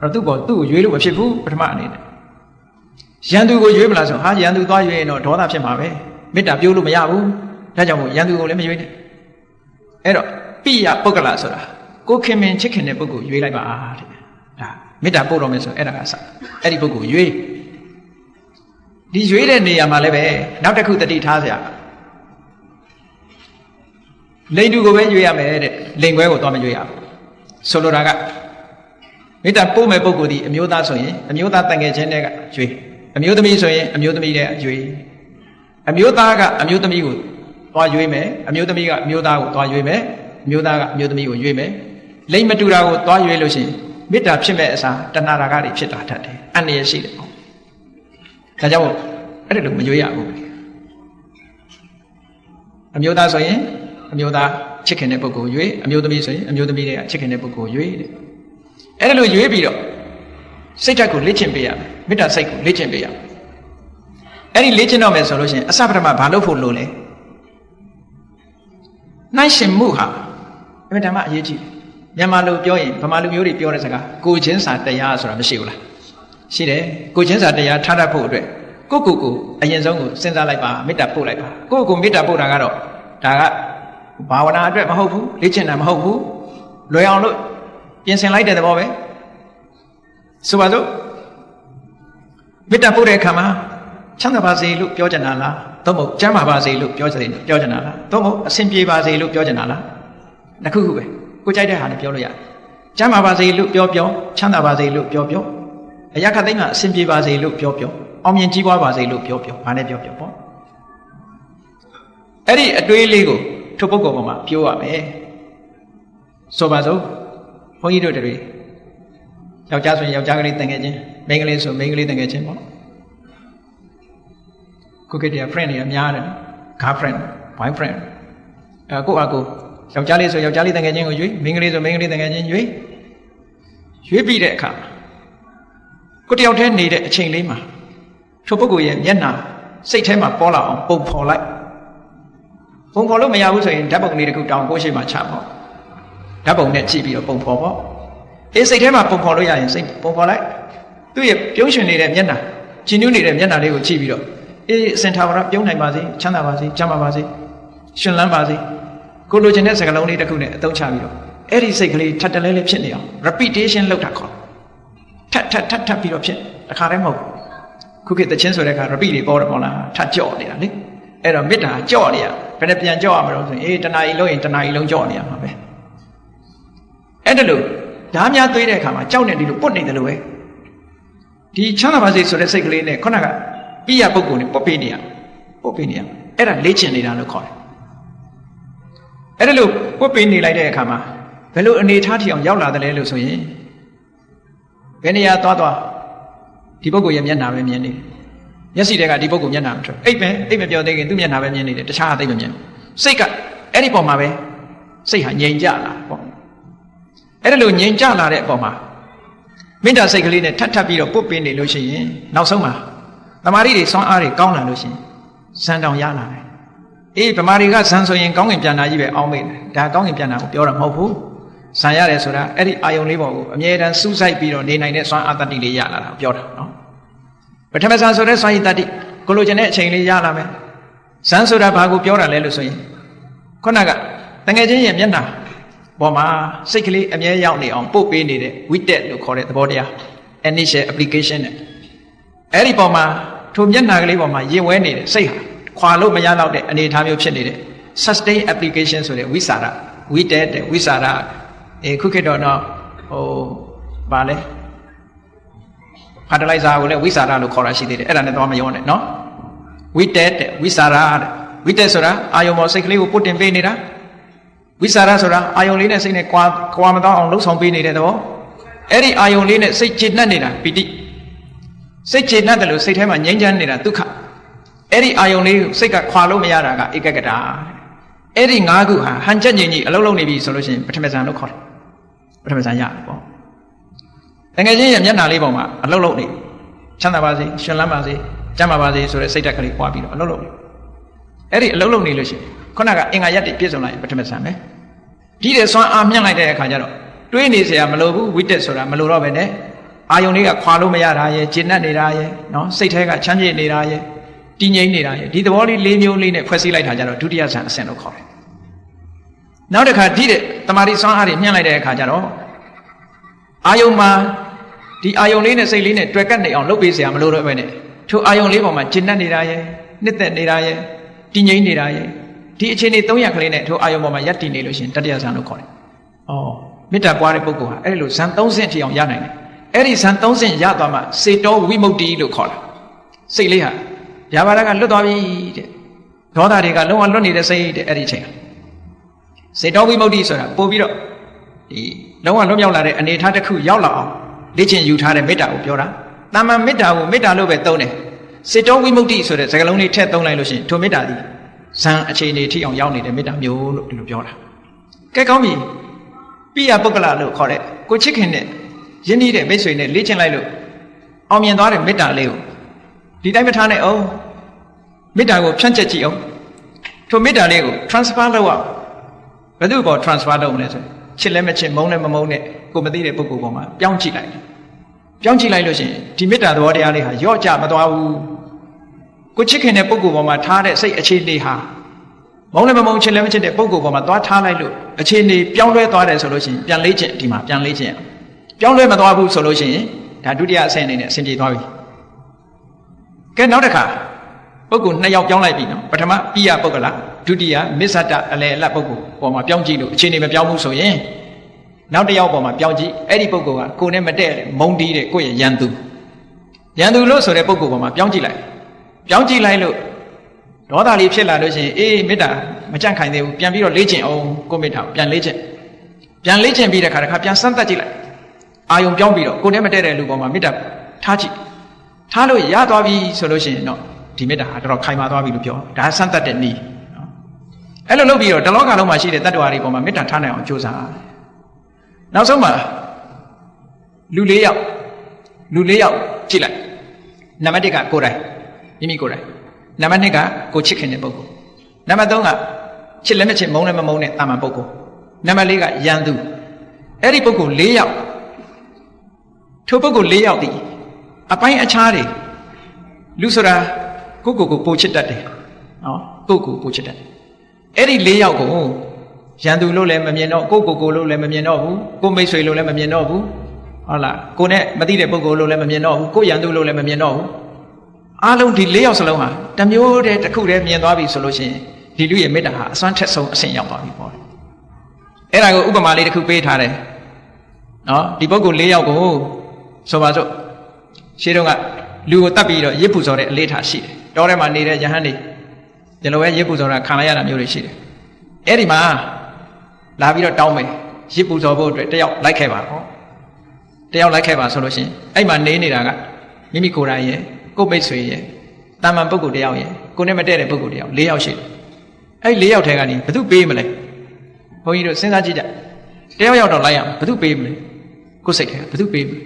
အဲ့တော့သူ့ကိုရွေးလို့မဖြစ်ဘူးပထမအနေနဲ့ရန်သူကိုရွေးမလားဆိုဟာရန်သူသွားရွေးရင်တော့ဒေါသဖြစ်မှာပဲမေတ္တာပြောလို့မရဘူးဒါကြောင့်မို့ရန်သူကိုလည်းမရွေးနဲ့အဲ့တော့ပိယပုဂ္ဂလဆိုတာကိုခင်မင်ချစ်ခင်တဲ့ပုဂ္ဂိုလ်ရွေးလိုက်ပါတဲ့ဒါမေတ္တာပို့တော်မယ်ဆိုအဲ့ဒါကစအဲ့ဒီပုဂ္ဂိုလ်ရွေးဒီရွေးတဲ့နေရာမှာလည်းပဲနောက်တစ်ခုတတိထားစရာလိန်တူကိုပဲရွေးရမယ်တဲ့လိန်ခွဲကိုသွားမရွေးရဘူးဆိုလိုတာကမေတ္တာပို့မဲ့ပုဂ္ဂိုလ်ဒီအမျိုးသားဆိုရင်အမျိုးသားတန်ငယ်ချင်းတွေကရွေးအမျိုးသမီးဆိုရင်အမျိုးသမီးတွေကရွေးအမျိုးသားကအမျိုးသမီးကိုသွားရွေးမယ်အမျိုးသမီးကအမျိုးသားကိုသွားရွေးမယ်အမျိုးသားကအမျိုးသမီးကိုရွေးမယ်လိန်မတူတာကိုသွားရွေးလို့ရှိရင်မေတ္တာဖြစ်မဲ့အစားတဏှာရာဂတွေဖြစ်တာတတ်တယ်အန္တရာယ်ရှိတယ်ပေါ့ဒါကြောင့်အဲ့ဒါလိုမရွေးရဘူးအမျိုးသားဆိုရင်အမျိုးသားချစ်ခင်တဲ့ပုဂ္ဂိုလ်ရွေးအမျိုးသမီးဆိုရင်အမျိုးသမီးတွေကချစ်ခင်တဲ့ပုဂ္ဂိုလ်ရွေးတဲ့အဲ့ဒါလိုရွေးပြီးတော့စိတ်ဓာတ်ကိုလေ့ကျင့်ပေးရမယ်မေတ္တာစိတ်ကိုလေ့ကျင့်ပေးရမယ်အဲ့ဒီလေ့ကျင့်တော့မယ်ဆိုလို့ရှိရင်အစပထမဘာလုပ်ဖို့လိုလဲနှိုင်းရှင်မှုဟာအမှန်တမ်းအရေးကြီးတယ်မြန်မာလူပြောရင်ဗမာလူမျိုးတွေပြောတဲ့စကားကိုချင်းစာတရားဆိုတာမရှိဘူးလားရှိတယ်ကိုချင်းစာတရားထားတတ်ဖို့အတွက်ကိုအရင်ဆုံးကိုစဉ်းစားလိုက်ပါမေတ္တာပို့လိုက်ပါကိုမေတ္တာပို့တာကတော့ဒါကဘာဝနာအတွက်မဟုတ်ဘူးလေ့ကျင့်တာမဟုတ်ဘူးလွယ်အောင်လို့ပြင်ဆင်လိုက်တဲ့သဘောပဲဆိုပါစို့မေတ္တာပို့တဲ့အခါမှာချမ်းသာပါစေလို့ပြောချင်တာလားသို့မဟုတ်ကျမ်းမာပါစေလို့ပြောချင်တာလားသို့မဟုတ်အဆင်ပြေပါစေလို့ပြောချင်တာလားတစ်ခုခုပဲကိုကြိုက်တဲ့ဟာနဲ့ပြောလို့ရတယ်ကျမ်းမာပါစေလို့ပြောချမ်းသာပါစေလို့ပြောအရာခတ်သိမ်းကအဆင်ပြေပါစေလို့ပြောအောင်မြင်ကြီးပွားပါစေလို့ပြောဘာနဲ့ပြောပေါ့အဲ့ဒီအတွေးလေးကိုထိုပုဂ္ဂိုလ်ပေါ်မှာပြောရမယ်ဆိုပါစို့ဘုန်းကြီးတို့တွေယောက်ျားဆိုရင်ယောက်ျားကလေးတန်ငယ်ချင်းမိန်းကလေးဆိုမိန်းကလေးတန်ငယ်ချင်းပေါ့ကိုကိတ္တရာ friend တွေအများတယ် girlfriend boyfriend ကိုယ့်အကိုယောက်ျားလေးဆိုယောက်ျားလေးတန်ငယ်ချင်းကိုရွေးမိန်းကလေးဆိုမိန်းကလေးတန်ငယ်ချင်းရွေးပြီးတဲ့အခါကိုတယောက်တည်းနေတဲ့အချိန်လေးမှာထိုပုဂ္ဂိုလ်ရဲ့မျက်နှာစိတ်ထဲမှာပေါ်လာအောင်ပုံဖော်လိုက်ပုံဖော်လို့မရဘူးဆိုရင်ဓာတ်ပုံလေးတစ်ခုတောင်ကိုရှိမှချပေါ့ဓာတ်ပုံနဲ့ကြည့်ပြီးတော့ပုံဖော်ပေါ့အေးစိတ်ထဲမှာပုံဖော်လို့ရရင်စိတ်ပုံဖော်လိုက်သူ့ရဲ့ပြုံးရွှင်နေတဲ့မျက်နှာကြည်နူးနေတဲ့မျက်နှာလေးကိုကြည့်ပြီးတော့အေးအစင်ထာဝရပြုံးနိုင်ပါစေချမ်းသာပါစေကျမ်းမာပါစေရှင်လန်းပါစေကိုလိုချင်တဲ့စကားလုံးလေးတစ်ခုနဲ့အသုံးချပြီးတော့ အဲ့ဒီစိတ်ကလေးထပ်တလဲလဲဖြစ်နေအောင် repetition လုပ်တာခေါ်ထပ်ပြီးတော့ဖြစ်တခါတည်းမဟုတ်ခုခေတ်တချင်းဆိုတဲ့အခါ repeat တွေပေါ်တယ်မဟုတ်လားထပ်ကြော့နေတာလေအဲ့တော့မေတ္တာကြော့နေရဘယ်နဲ့ပြန်ကြော့ရမလို့ဆိုရင်တဏှာကြီးလုံးရင်တဏှာကြီးလုံးကြော့နေရမှာပဲအဲ့ဒါလို့ဓာများသွေးတဲ့အခါမှာကြောက်နေတယ်လို့ပုတ်နေတယ်လို့ပဲဒီချမ်းသာပါစေဆိုတဲ့စိတ်ကလေးနဲ့ခုနကပိယပုဂ္ဂိုလ်နဲ့ပုတ်ပေးနေရအဲ့ဒါလေ့ကျင့်နေတာလို့ခေါ်တယ်အဲ့ဒါလို့ပုတ်ပေးနေလိုက်တဲ့အခါမှာဘယ်လိုအနေထားထီအောင်ရောက်လာတယ်လဲလို့ဆိုရင်ဘယ်နေရာသွားဒီပုဂ္ဂိုလ်ရဲ့မျက်နှာပဲမြင်နေတယ်မျက်စိတွေကဒီပုဂ္ဂိုလ်မျက်နှာမထွက်အိပ်မပြောသေးခင်သူ့မျက်နှာပဲမြင်နေတယ်တခြားအသိမမြင်စိတ်ကအဲ့ဒီပုံမှာပဲစိတ်ဟာငြိမ်ကြလာပေါ့အဲ့ဒါလို့ငြိမ်ကြလာတဲ့အပေါ်မှာမေတ္တာစိတ်ကလေးနဲ့ထပ်ပြီးတော့ပုတ်ပင်းနေလို့ရှိရင်နောက်ဆုံးမှာတမာရီတွေစွမ်းအားတွေကောင်းလာလို့ရှိရင်ဇန်တောင်ရလာတယ်အေးဗမာတွေကဇန်ဆိုရင်ကောင်းကင်ပြန်တာကြီးပဲအောင်းမိတယ်ဒါကောင်းကင်ပြန်တာကိုပြောတာမဟုတ်ဘူးဇန်ရတယ်ဆိုတာအဲ့ဒီအာယုံလေးပေါ်ကိုအမြဲတမ်းစူးစိုက်ပြီးတော့နေနိုင်တဲ့စွမ်းအားတတ္တိလေးရလာတာပြောတာနော်ပထမဇန်ဆိုတဲ့စွမ်းရည်တတ္တိကိုလိုချင်တဲ့အချိန်လေးရလာမယ်ဇန်ဆိုတာဘာကိုပြောတာလဲလို့ဆိုရင်ခုနကတငယ်ချင်းရဲ့မျက်နှာပေါ်မှာစိတ်ကလေးအမြဲရောက်နေအောင်ပို့ပေးနေတဲ့ widget လို့ခေါ်တဲ့သဘောတရား initial application နဲ့အဲ့ဒီပေါ်မှာထိုမျက်နှာကလေးပေါ်မှာရင်ဝဲနေတဲ့စိတ်ဟာခွာလို့မရတော့တဲ့အနေအထားမျိုးဖြစ်နေတဲ့ sustain application ဆိုတဲ့ဝိစာရ widget တဲ့ဝိစာရခုခေတ်တော့ဗာလဲ fertilizer ကိုလည်းဝိစာရလို့ခေါ်တာရှိသေးတယ်အဲ့ဒါနဲ့တော့မရောနဲ့နော် widget တဲ့ဝိစာရတဲ့ widget ဆိုတာအာယုံပေါ်စိတ်ကလေးကိုပုတ်တင်ပေးနေတာဝိစာရဆိုတာအာယုံလေးနဲ့စိတ်နဲ့ကွာမတော့အောင်လှုပ်ဆောင်ပေးနေတဲ့သဘောအဲ့ဒီအာယုံလေးနဲ့စိတ်ကျေနပ်နေတာပီတိစိတ်ကျေနပ်တယ်လို့စိတ်ထဲမှာငြိမ်းချမ်းနေတာဒုက္ခအဲ့ဒီအာယုံလေးစိတ်ကခွာလို့မရတာကဧကဂတအဲ့ဒီ၅ခုဟာဟန်ချက်ငြိမ်ကြီးအလုံးလုံးနေပြီဆိုလို့ရှိရင်ပထမဇန်လို့ခေါ်တယ်ပထမဇန်ရတယ်ပေါ့တကယ်ချင်းရဲ့မျက်နှာလေးပေါ်မှာအလုံးလုံးနေချမ်းသာပါစေရှင်လန်းပါစေကျမ်းမာပါစေဆိုတဲ့စိတ်ဓာတ်ကလေးပွားပြီးတော့အလုံးလုံးနေအဲ့ဒီအလုံးလုံးနေလို့ရှိရင်ခုနကအင်္ဂါရက်တွေပြည့်စုံလိုက်ရင်ပထမဇန်ပဲဒီတဲ့စွမ်းအားမြင့်လိုက်တဲ့အခါကျတော့တွေးနေเสียမလိုဘူးဝိတက်ဆိုတာမလိုတော့ပဲနဲ့အာယုန်လေးကခွာလို့မရတာရဲ့ဂျင်းနဲ့နေတာရဲ့နော်စိတ်ထဲကချမ်းမြေ့နေတာရဲ့တည်ငြိမ်နေတာရဲ့ဒီသဘောလေး၄မျိုးလေးနဲ့ဖွဲ့စည်းလိုက်တာကြတော့ဒုတိယဇန်အဆင့်လို့ခေါ်တယ်နောက်တစ်ခါဒီတဲ့တမာတိစွမ်းအားတွေမြင့်လိုက်တဲ့အခါကျတော့အာယုန်မှာဒီအာယုန်လေးနဲ့စိတ်လေးနဲ့တွေ့ကပ်နေအောင်လုပ်ပေးเสียမလိုတော့ပဲနဲ့ထိုအာယုန်လေးပေါ်မှာဂျင်းနဲ့နေတာရဲ့နှစ်သက်နေတာရဲ့တည်ငြိမ်နေတာရဲ့ဒီအခြေအနေ၃ရက်ကလေးနဲ့ထိုအာယုံပေါ်မှာရပ်တည်နေလို့ရှိရင်တတိယဇန်လို့ခေါ်တယ်။အော်မေတ္တာပွားတဲ့ပုဂ္ဂိုလ်ဟာအဲ့လိုဇန်၃ဆင့်ထိအောင်ရနိုင်တယ်။အဲ့ဒီဇန်၃ဆင့်ရသွားမှစေတောဝိမု ക്തി လို့ခေါ်တာ။စိတ်လေးဟာဗျာပါဒကလွတ်သွားပြီတဲ့။ဒေါသတွေကလုံးဝလွတ်နေတဲ့စိတ်တဲ့အဲ့ဒီအချိန်။စေတောဝိမု ക്തി ဆိုတာပို့ပြီးတော့ဒီလုံးဝလွတ်မြောက်လာတဲ့အနေအထားတစ်ခုရောက်လာအောင်လေ့ကျင့်ယူထားတဲ့မေတ္တာကိုပြောတာ။တာမန်မေတ္တာကိုမေတ္တာလို့ပဲသုံးတယ်။စေတောဝိမု ക്തി ဆိုတဲ့စကားလုံးလေးထည့်သုံးလိုက်လို့ရှိရင်ထိုမေတ္တာဒီဇန်အခြေအနေထိအောင်ရောက်နေတဲ့မေတ္တာမျိုးလို့ဒီလိုပြောတာကဲကောင်းပြီပိယပုဂ္ဂလလို့ခေါ်တဲ့ကိုချစ်ခင်နဲ့ယဉ်နေတဲ့မိတ်ဆွေနဲ့လေ့ကျင့်လိုက်လို့အောင်မြင်သွားတဲ့မေတ္တာလေးကိုဒီတိုင်းမထားနဲ့အောင်မေတ္တာကိုဖြန့်ကျက်ကြည့်အောင်ထိုမေတ္တာလေးကို transfer လုပ်အောင်ဘယ်သူ့ပေါ် transfer လုပ်မလဲဆိုချစ်လည်းမချစ်မုန်းလည်းမမုန်းနဲ့ကိုမသိတဲ့ပုဂ္ဂိုလ်ပေါ်မှာပြောင်းကြည့်လိုက်လို့ရှိရင်ဒီမေတ္တာသဘောတရားလေးဟာရော့ကျမသွားဘူးကိုချစ်ခင်တဲ့ပုဂ္ဂိုလ်ပေါ်မှာထားတဲ့စိတ်အခြေအနေဟာမုန်းလည်းမမုန်းချစ်လည်းမချစ်တဲ့ပုဂ္ဂိုလ်ပေါ်မှာသွားထားလိုက်လို့အခြေအနေပြောင်းလဲသွားတယ်ဆိုလို့ရှိရင်ပြန်လေ့ကျင့်ဒီမှာပြန်လေ့ကျင့်ပြောင်းလဲမသွားဘူးဆိုလို့ရှိရင်ဒါဒုတိယအဆင့်အနေနဲ့အဆင်ပြေသွားပြီကဲနောက်တစ်ခါပုဂ္ဂိုလ်2ယောက်ပြောင်းလိုက်ပြီနော်ပထမပိယပုဂ္ဂလဒုတိယမစ္ဆတအလယ်အလတ်ပုဂ္ဂိုလ်ပေါ်မှာပြောင်းကြည့်လို့အခြေအနေမပြောင်းဘူးဆိုရင်နောက်တစ်ယောက်ပေါ်မှာပြောင်းကြည့်အဲ့ဒီပုဂ္ဂိုလ်ကကိုယ်နဲ့မတည့်မုန်းတီးတဲ့ကိုယ့်ရဲ့ရန်သူလို့ဆိုတဲ့ပုဂ္ဂိုလ်ပေါ်မှာပြောင်းကြည့်လိုက်လို့ဒေါသလေးဖြစ်လာလို့ရှိရင်အေးမေတ္တာမကြန့်ခိုင်သေးဘူးပြန်ပြီးတော့လေ့ကျင့်အောင်ကိုမေတ္တာကိုပြန်လေ့ကျင့်ပြီးတဲ့ခါပြန်စမ်းသပ်ကြည့်လိုက်အာယုံပြောင်းပြီးတော့ကိုယ်နဲ့မတည့်တဲ့လူပေါ်မှာမေတ္တာထားကြည့်ထားလို့ရသွားပြီဆိုလို့ရှိရင်တော့ဒီမေတ္တာဟာတော်တော်ခိုင်မာသွားပြီလို့ပြောဒါစမ်းသပ်တဲ့နည်းနော်အဲ့လိုလုပ်ပြီးတော့တလောကလုံးမှာရှိတဲ့တတ္တဝါတွေပေါ်မှာမေတ္တာထားနိုင်အောင်ကြိုးစားနောက်ဆုံးမှာလူ၄ယောက်ကြည့်လိုက်နံပါတ်1ကကိုယ်တိုင်မိမိကိုယ်တိုင်နံပါတ်2ကကိုချစ်ခင်တဲ့ပုဂ္ဂိုလ်နံပါတ်3ကချစ်လည်းမချစ်မုန်းလည်းမမုန်းတဲ့တာမန်ပုဂ္ဂိုလ်နံပါတ်4ကယန္တုအဲ့ဒီပုဂ္ဂိုလ်၄ယောက်ထိုပုဂ္ဂိုလ်၄ယောက်ဒီအပိုင်းအခြားတွေလူဆိုတာကိုပိုချစ်တတ်တယ်နော်ကိုပိုချစ်တတ်တယ်အဲ့ဒီ၄ယောက်ကို ရန်သူလို့လည်းမမြင်တော့ကိုလို့လည်းမမြင်တော့ဘူးကိုမိတ်ဆွေလို့လည်းမမြင်တော့ဘူးဟုတ်လားကိုနဲ့မသိတဲ့ပုဂ္ဂိုလ်လို့လည်းမမြင်တော့ဘူးကိုရန်သူလို့လည်းမမြင်တော့ဘူးအားလုံးဒီ၄ယောက်စလုံးဟာတမျိုးတည်းတစ်ခုတည်းမြင်သွားပြီဆိုလို့ရှိရင်ဒီလူရဲ့မေတ္တာဟာအစွမ်းထက်ဆုံးအဆင့်ရောက်သွားပြီပေါ့အဲ့ဒါကိုဥပမာလေးတစ်ခုပေးထားတယ်နော်ဒီပုဂ္ဂိုလ်၄ယောက်ကိုဆိုပါစို့ရှင်းတော့ကလူကိုတတ်ပြီးတော့ရစ်ပူဇော်တဲ့အလေးထားရှိတယ်တောထဲမှာနေတဲ့ယဟန်တွေဒီလိုပဲရစ်ပူဇော်တာခံလိုက်ရတာမျိုးတွေရှိတယ်အဲ့ဒီမှာလာပြီးတော့တောင်းမယ်ရစ်ပူဇော်ဖို့အတွက်တယောက်လိုက်ခဲ့ပါဟောတယောက်လိုက်ခဲ့ပါဆိုလို့ရှိရင်အဲ့မှာနေနေတာကမိမိကိုယ်တိုင်ရဲ့ကိုယ်မိတ်ဆွေရဲ့တာမန်ပုဂ္ဂိုလ်တယောက်ရဲ့ကိုယ်နဲ့မတည့်တဲ့ပုဂ္ဂိုလ်တယောက်၄ယောက်ရှိတယ်အဲ့၄ယောက်ထဲကနေဘယ်သူပေးမလဲဘုန်းကြီးတို့စဉ်းစားကြည့်ကြတယောက်တော့လိုက်ရအောင်ဘယ်သူပေးမလဲကိုယ်စိတ်ထဲဘယ်သူပေးမလဲ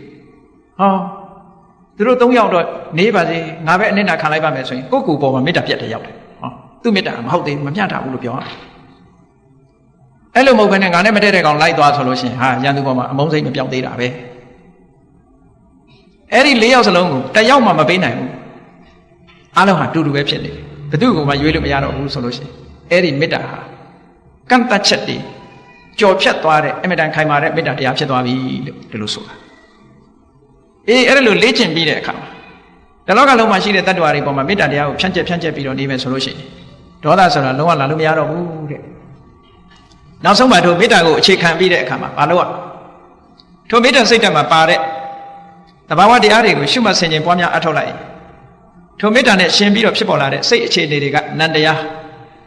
ဟောသူတို့၃ယောက်တော့နေပါစေငါပဲအနစ်နာခံလိုက်ပါမယ်ဆိုရင်ကိုယ့်ကိုယ်ပေါ်မှာမေတ္တာပြတ်တဲ့ရောက်တယ်ဟောသူ့မေတ္တာမဟုတ်သေးဘူးမမျှတာဘူးလို့ပြောရအဲ့လိုမဟုတ်ဘဲနဲ့ငါနဲ့မတည့်တဲ့ကောင်လိုက်သွားဆိုလို့ရှိရင်ဟာရန်သူပေါ်မှာအမုန်းစိတ်မပြောင်းသေးတာပဲအဲ့ဒီ၄ယောက်စလုံးကိုတယောက်မှမပေးနိုင်ဘူးအားလုံးဟာတူတူပဲဖြစ်နေတယ်ဘယ်သူ့ကိုမှရွေးလို့မရတော့ဘူးဆိုလို့ရှိရင်အဲ့ဒီမေတ္တာဟာကန့်တတ်ချက်တွေကြော်ဖြတ်သွားတဲ့အမြဲတမ်းခိုင်မာတဲ့မေတ္တာတရားဖြစ်သွားပြီလို့ဒီလိုဆိုတာအေးအဲ့ဒါလိုလေ့ကျင့်ပြီးတဲ့အခါမှာဒီလောကလုံးမှာရှိတဲ့တ attva တွေပေါ်မှာမေတ္တာတရားကိုဖြန့်ကျက်ပြီးတော့နေမယ်ဆိုလို့ရှိရင်ဒေါသဆိုတာလုံးဝလာလို့မရတော့ဘူးတဲ့နောက်ဆုံးမှာတို့မေတ္တာကိုအခြေခံပြီးတဲ့အခါမှာဘာလို့อ่ะထိုမေတ္တာစိတ်ဓာတ်မှာပါတဲ့သဘာဝတရားတွေကိုရှုမှတ်ဆင်ခြင်ပွားများအထောက်လိုက်ထိုမေတ္တာနဲ့ရှင်ပြီးတော့ဖြစ်ပေါ်လာတဲ့စိတ်အခြေအနေတွေကနန္တရား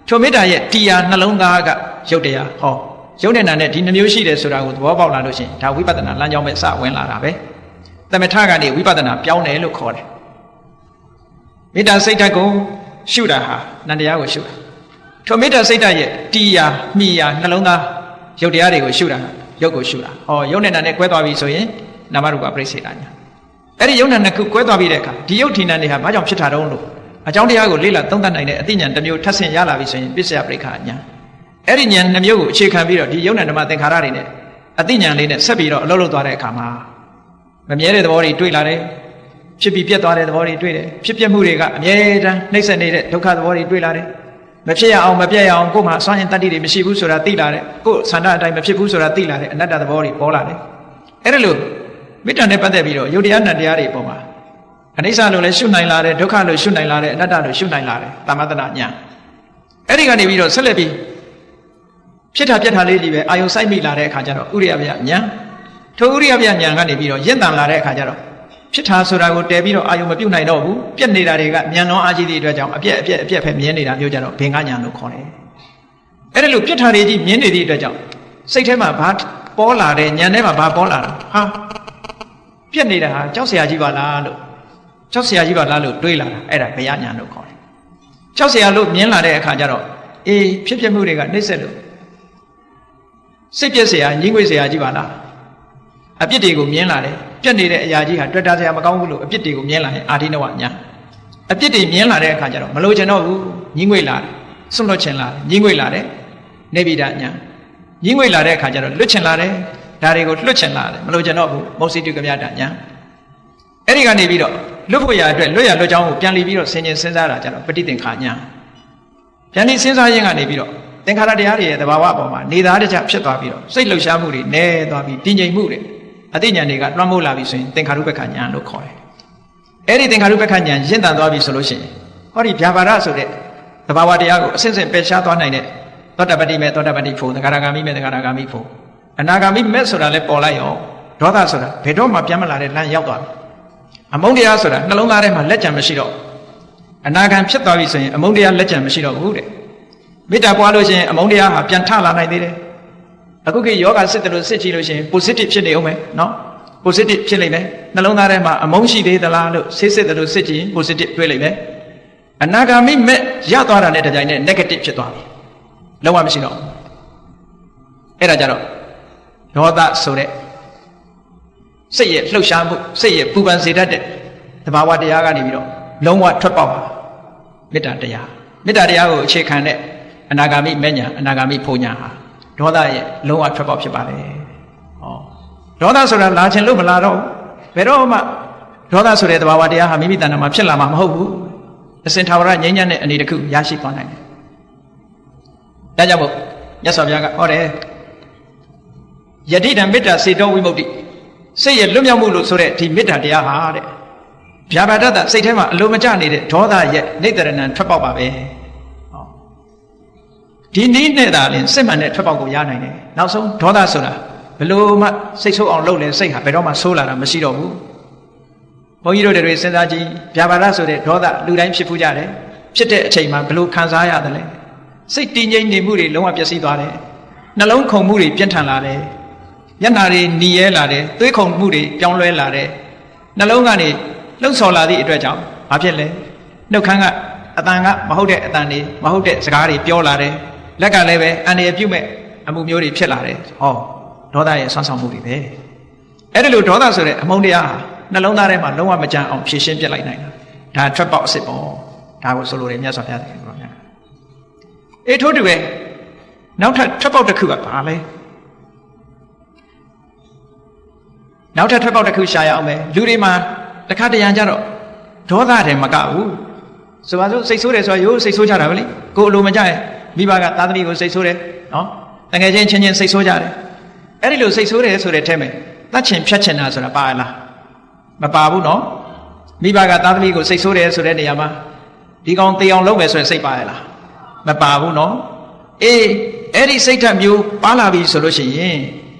ထိုမေတ္တာရဲ့တရားနှလုံးသားကရုပ်တရားဟောရုပ်နဲ့နာနဲ့ဒီနှမျိုးရှိတယ်ဆိုတာကိုသဘောပေါက်လာလို့ရှိရင်ဒါဝိပဿနာလမ်းကြောင်းပဲစဝင်လာတာပဲသမထကနေဝိပဿနာပြောင်းတယ်လို့ခေါ်တယ်မေတ္တာစိတ်ဓာတ်ကိုရှုတာဟာနန္တရားကိုရှုတာထိုမေတ္တာစိတ်ဓာတ်ရဲ့တရားမှီရာနှလုံးသားရုပ်တရားတွေကိုရှုတာရုပ်ကိုရှုတာဟောရုပ်နဲ့နာနဲ့ကွဲသွားပြီဆိုရင်နာမရူပပြိစ္ဆေဒညာအဲ့ဒီယုံနာနှစ်ခုကွဲသွားပြီးတဲ့အခါဒီယုတ်ထင်တဲ့နေဟာဘာကြောင့်ဖြစ်တာတုံးလို့အကြောင်းတရားကိုလေ့လာသုံးသပ်နိုင်တဲ့အသိဉာဏ်တစ်မျိုးထပ်ဆင့်ရလာပြီဆိုရင်ပစ္စယပရိက္ခာဉာဏ်အဲ့ဒီဉာဏ်နှစ်မျိုးကိုအခြေခံပြီးတော့ဒီယုံနာဓမ္မသင်္ခါရတွေနဲ့အသိဉာဏ်လေးနဲ့ဆက်ပြီးတော့အလုပ်လုပ်သွားတဲ့အခါမှာမမြဲတဲ့သဘောတွေတွေ့လာတယ်ဖြစ်ပြီးပြတ်သွားတဲ့သဘောတွေတွေ့တယ်ဖြစ်ပြမှုတွေကအမြဲတမ်းနှိမ့်ဆက်နေတဲ့ဒုက္ခသဘောတွေတွေ့လာတယ်မဖြစ်ရအောင်မပြတ်ရအောင်ကိုယ်မှာစွမ်းရင်တတ္တိတွေမရှိဘူးဆိုတာသိလာတယ်ကိုယ်ဆန္ဒအတိုင်းမဖြစ်ဘူးဆိုတာသိလာတယ်အနတ္တသဘောတွေပေါ်လာတယ်အဲ့ဒါလို့မေတ္တာနဲ့ပတ်သက်ပြီးတော့ယုတ်တရားနတ်တရားတွေပေါ်မှာအနိစ္စလို့လည်းရှုနိုင်လာတယ်ဒုက္ခလို့ရှုနိုင်လာတယ်အနတ္တလို့ရှုနိုင်လာတယ်သမထနာညာအဲ့ဒီကနေပြီးတော့ဆက်လက်ပြီးဖြစ်တာပြတ်တာလေးကြီးပဲအာယုံစိုက်မိလာတဲ့အခါကျတော့ဥရိယဗျညာထိုဥရိယဗျညာကနေပြီးတော့ရင့်တန်လာတဲ့အခါကျတော့ဖြစ်တာဆိုတာကိုတည်ပြီးတော့အာယုံမပြုတ်နိုင်တော့ဘူးပြက်နေတာတွေကဉာဏ်တော်အားကြီးသည့်အတွက်ကြောင့်အပြက်ပဲမြင်နေတာမျိုးကြတော့ဘင်္ဂညာလို့ခေါ်တယ်အဲ့ဒါလို့ပြက်တာတွေကြီးမြင်နေသည့်အတွက်ကြောင့်စိတ်ထဲမှာဘာပေါ်လာတဲ့ဉာဏ်ထဲမှာဘာပေါ်လာတာဟာပြက်နေတာဟာကြောက်เสียကြီးပါလားလို့ကြောက်เสียကြီးပါလားလို့တွေးလာတာအဲ့ဒါဘယညာလို့ခေါ်တယ်ကြောက်เสียလို့မြင်လာတဲ့အခါကျတော့အေးဖြစ်မှုတွေကနှိမ့်ဆက်လို့စိတ်ပြက်เสียညှင်းငွေเสียကြီးပါလားအပြစ်တွေကိုမြင်လာတယ်ပြက်နေတဲ့အရာကြီးဟာတွေ့တာเสียမကောင်းဘူးလို့အပြစ်တွေကိုမြင်လာရင်အာဓိနဝညာအပြစ်တွေမြင်လာတဲ့အခါကျတော့မလိုချင်တော့ဘူးညှင်းငွေလာတယ်စွန့်လွတ်ချင်လာတယ်ညှင်းငွေလာတယ်နေဗိဒညာညှင်းငွေလာတဲ့အခါကျတော့လွတ်ချင်လာတယ်ဒါတွေကိုလွတ်ချင်လာတယ်မလိုချင်တော့ဘူးမုတ်စိတုကမြတာညာအဲ့ဒီကနေပြီးတော့လွတ်ဖို့ရအတွက်လွတ်ရလွတ်ကြောင်းကိုပြန်လီပြီးတော့ဆင်ခြင်စဉ်းစားတာကြတော့ပဋိသင်္ခာညာပြန်လီစဉ်းစားခြင်းကနေပြီးတော့သင်္ခါရတရားတွေရဲ့သဘာဝအပေါ်မှာနေသားတကြဖြစ်သွားပြီးတော့စိတ်လှုပ်ရှားမှုတွေနည်းသွားပြီးတည်ငြိမ်မှုတွေအသိဉာဏ်တွေကလွှမ်းမိုးလာပြီဆိုရင်သင်္ခါရုပ္ပခဉာဏ်လို့ခေါ်တယ်အဲ့ဒီသင်္ခါရုပ္ပခဉာဏ်ရင့်တန်သွားပြီဆိုလို့ရှိရင်ဟောဒီဗျာပါဒဆိုတဲ့သဘာဝတရားကိုအစဉ်စဉ်ပယ်ရှားသွားနိုင်တဲ့သောတပတိမေသောတပတိဖို့သဂရဂါမိမေသဂရဂါမိဖို့အနာဂါမိမေဆိုတာလည်းပေါ်လိုက်ရောဒေါသဆိုတာဘယ်တော့မှပြန်မလာတဲ့လမ်းရောက်သွားပြီအမုန်းတရားဆိုတာနှလုံးသားထဲမှာလက်ကြံမရှိတော့အနာဂံဖြစ်သွားပြီဆိုရင်အမုန်းတရားလက်ကြံမရှိတော့ဘူးတဲ့မေတ္တာပွားလို့ရှိရင်အမုန်းတရားဟာပြန်ထလာနိုင်သေးတယ်အခုခေတ်ယောဂစစ်တယ်လို့စစ်ကြည့်လို့ရှိရင် positive ဖြစ်နေအောင်မယ်နော် positive ဖြစ်လိမ့်မယ်နှလုံးသားထဲမှာအမုန်းရှိသေးသလားလို့စစ်တယ်လို့စစ်ကြည့်ရင် positive တွေ့လိမ့်မယ်အနာဂါမိမေရသွားတာနဲ့တကြိုင်နဲ့ negative ဖြစ်သွားပြီလုံးဝမရှိတော့အဲ့ဒါကြတော့ဒေါသဆိုတဲ့စိတ်ရဲ့လှုပ်ရှားမှုစိတ်ရဲ့ပူပန်စေတတ်တဲ့သဘာဝတရားကနေပြီးတော့လုံးဝထွက်ပေါက်မေတ္တာတရားမေတ္တာတရားကိုအခြေခံတဲ့အနာဂါမိမညာအနာဂါမိဖို့ညာဟာဒေါသရဲ့လုံးဝထွက်ပေါက်ဖြစ်ပါလေဟောဒေါသဆိုတာလာခြင်းလို့မလာတော့ဘယ်တော့မှဒေါသဆိုတဲ့သဘာဝတရားဟာမိမိတဏ္ဍာမှာဖြစ်လာမှာမဟုတ်ဘူးအစဉ်ထာဝရငြိမ်းချမ်းတဲ့အနေတစ်ခုရရှိသွားနိုင်တယ်ဒါကြောင့်မို့ မြတ်စွာဘုရားကဟောတယ်ယတိတံမေတ္တာစေတောဝိမု ക്തി စိတ်ရဲ့လွတ်မြောက်မှုလို့ဆိုတဲ့ဒီမေတ္တာတရားဟာတဲ့ဗျာပါဒတစိတ်ထဲမှာအလိုမကျနေတဲ့ဒေါသရဲ့နေတရဏံထွက်ပေါက်ပါပဲဒီနည်းနဲ့သာလင်စစ်မှန်တဲ့ထွက်ပေါက်ကိုရနိုင်တယ်နောက်ဆုံးဒေါသဆိုတာဘယ်လိုမှစိတ်ဆိုးအောင်လုပ်လဲစိတ်ဟာဘယ်တော့မှဆိုးလာတာမရှိတော့ဘူးဘုန်းကြီးတို့တွေစဉ်းစားကြည့်ဗျာပါဒဆိုတဲ့ဒေါသလူတိုင်းဖြစ်ဖူးကြတယ်ဖြစ်တဲ့အချိန်မှာဘယ်လိုခံစားရတယ်လဲစိတ်တည်ငြိမ်နေမှုတွေလုံးဝပျက်စီးသွားတယ်နှလုံးခုန်မှုတွေပြင်းထန်လာတယ်မျက်နှာတွေหนีရဲလာတယ်သွေးခုန်မှုတွေပြောင်းလဲလာတယ်နှလုံးကနေလှုပ်ဆော်လာသည့်အတွက်ကြောင့်ဘာဖြစ်လဲနှုတ်ခမ်းကအတန်ကမဟုတ်တဲ့အတန်တွေမဟုတ်တဲ့စကားတွေပြောလာတယ်လက်ကလည်းပဲအန္တရာယ်ပြုမဲ့အမှုမျိုးတွေဖြစ်လာတယ်ဟောဒေါသရဲ့ဆွမ်းဆောင်မှုတွေပဲအဲ့ဒါလို့ဒေါသဆိုတဲ့အမုန်းတရားဟာနှလုံးသားထဲမှာလုံးဝမကြမ်းအောင်ဖြည့်ရှင်းပြစ်လိုက်နိုင်တာဒါထွက်ပေါက်အစ်စ်ပေါ့ဒါကိုဆိုလိုတယ်မြတ်စွာဘုရားရှင်ပြောများအေးထို့တူပဲနောက်ထပ်ထွက်ပေါက်တစ်ခုကဘာလဲနောက်ထပ်ထွက်ပေါက်တစ်ခုရှာရအောင်မယ်လူတွေမှာတစ်ခါတရံကြတော့ဒေါသတယ်မကဘူးဆိုပါစို့စိတ်ဆိုးတယ်ဆိုရိုးစိတ်ဆိုးကြတာပဲလေကိုယ်အလိုမကျရင်မိဘကသားသမီးကိုစိတ်ဆိုးတယ်နော်တကယ်ချင်းချင်းစိတ်ဆိုးကြတယ်အဲ့ဒီလိုစိတ်ဆိုးတယ်ဆိုတဲ့ထဲမှာတတ်ချင်ဖြတ်ချင်တာဆိုတာပါလားမပါဘူးနော်မိဘကသားသမီးကိုစိတ်ဆိုးတယ်ဆိုတဲ့နေရာမှာဒီကောင်တေအောင်လုပ်မယ်ဆိုရင်စိတ်ပါရလားမပါဘူးနော်အေးအဲ့ဒီစိတ်ဓာတ်မျိုးပါလာပြီဆိုလို့ရှိရင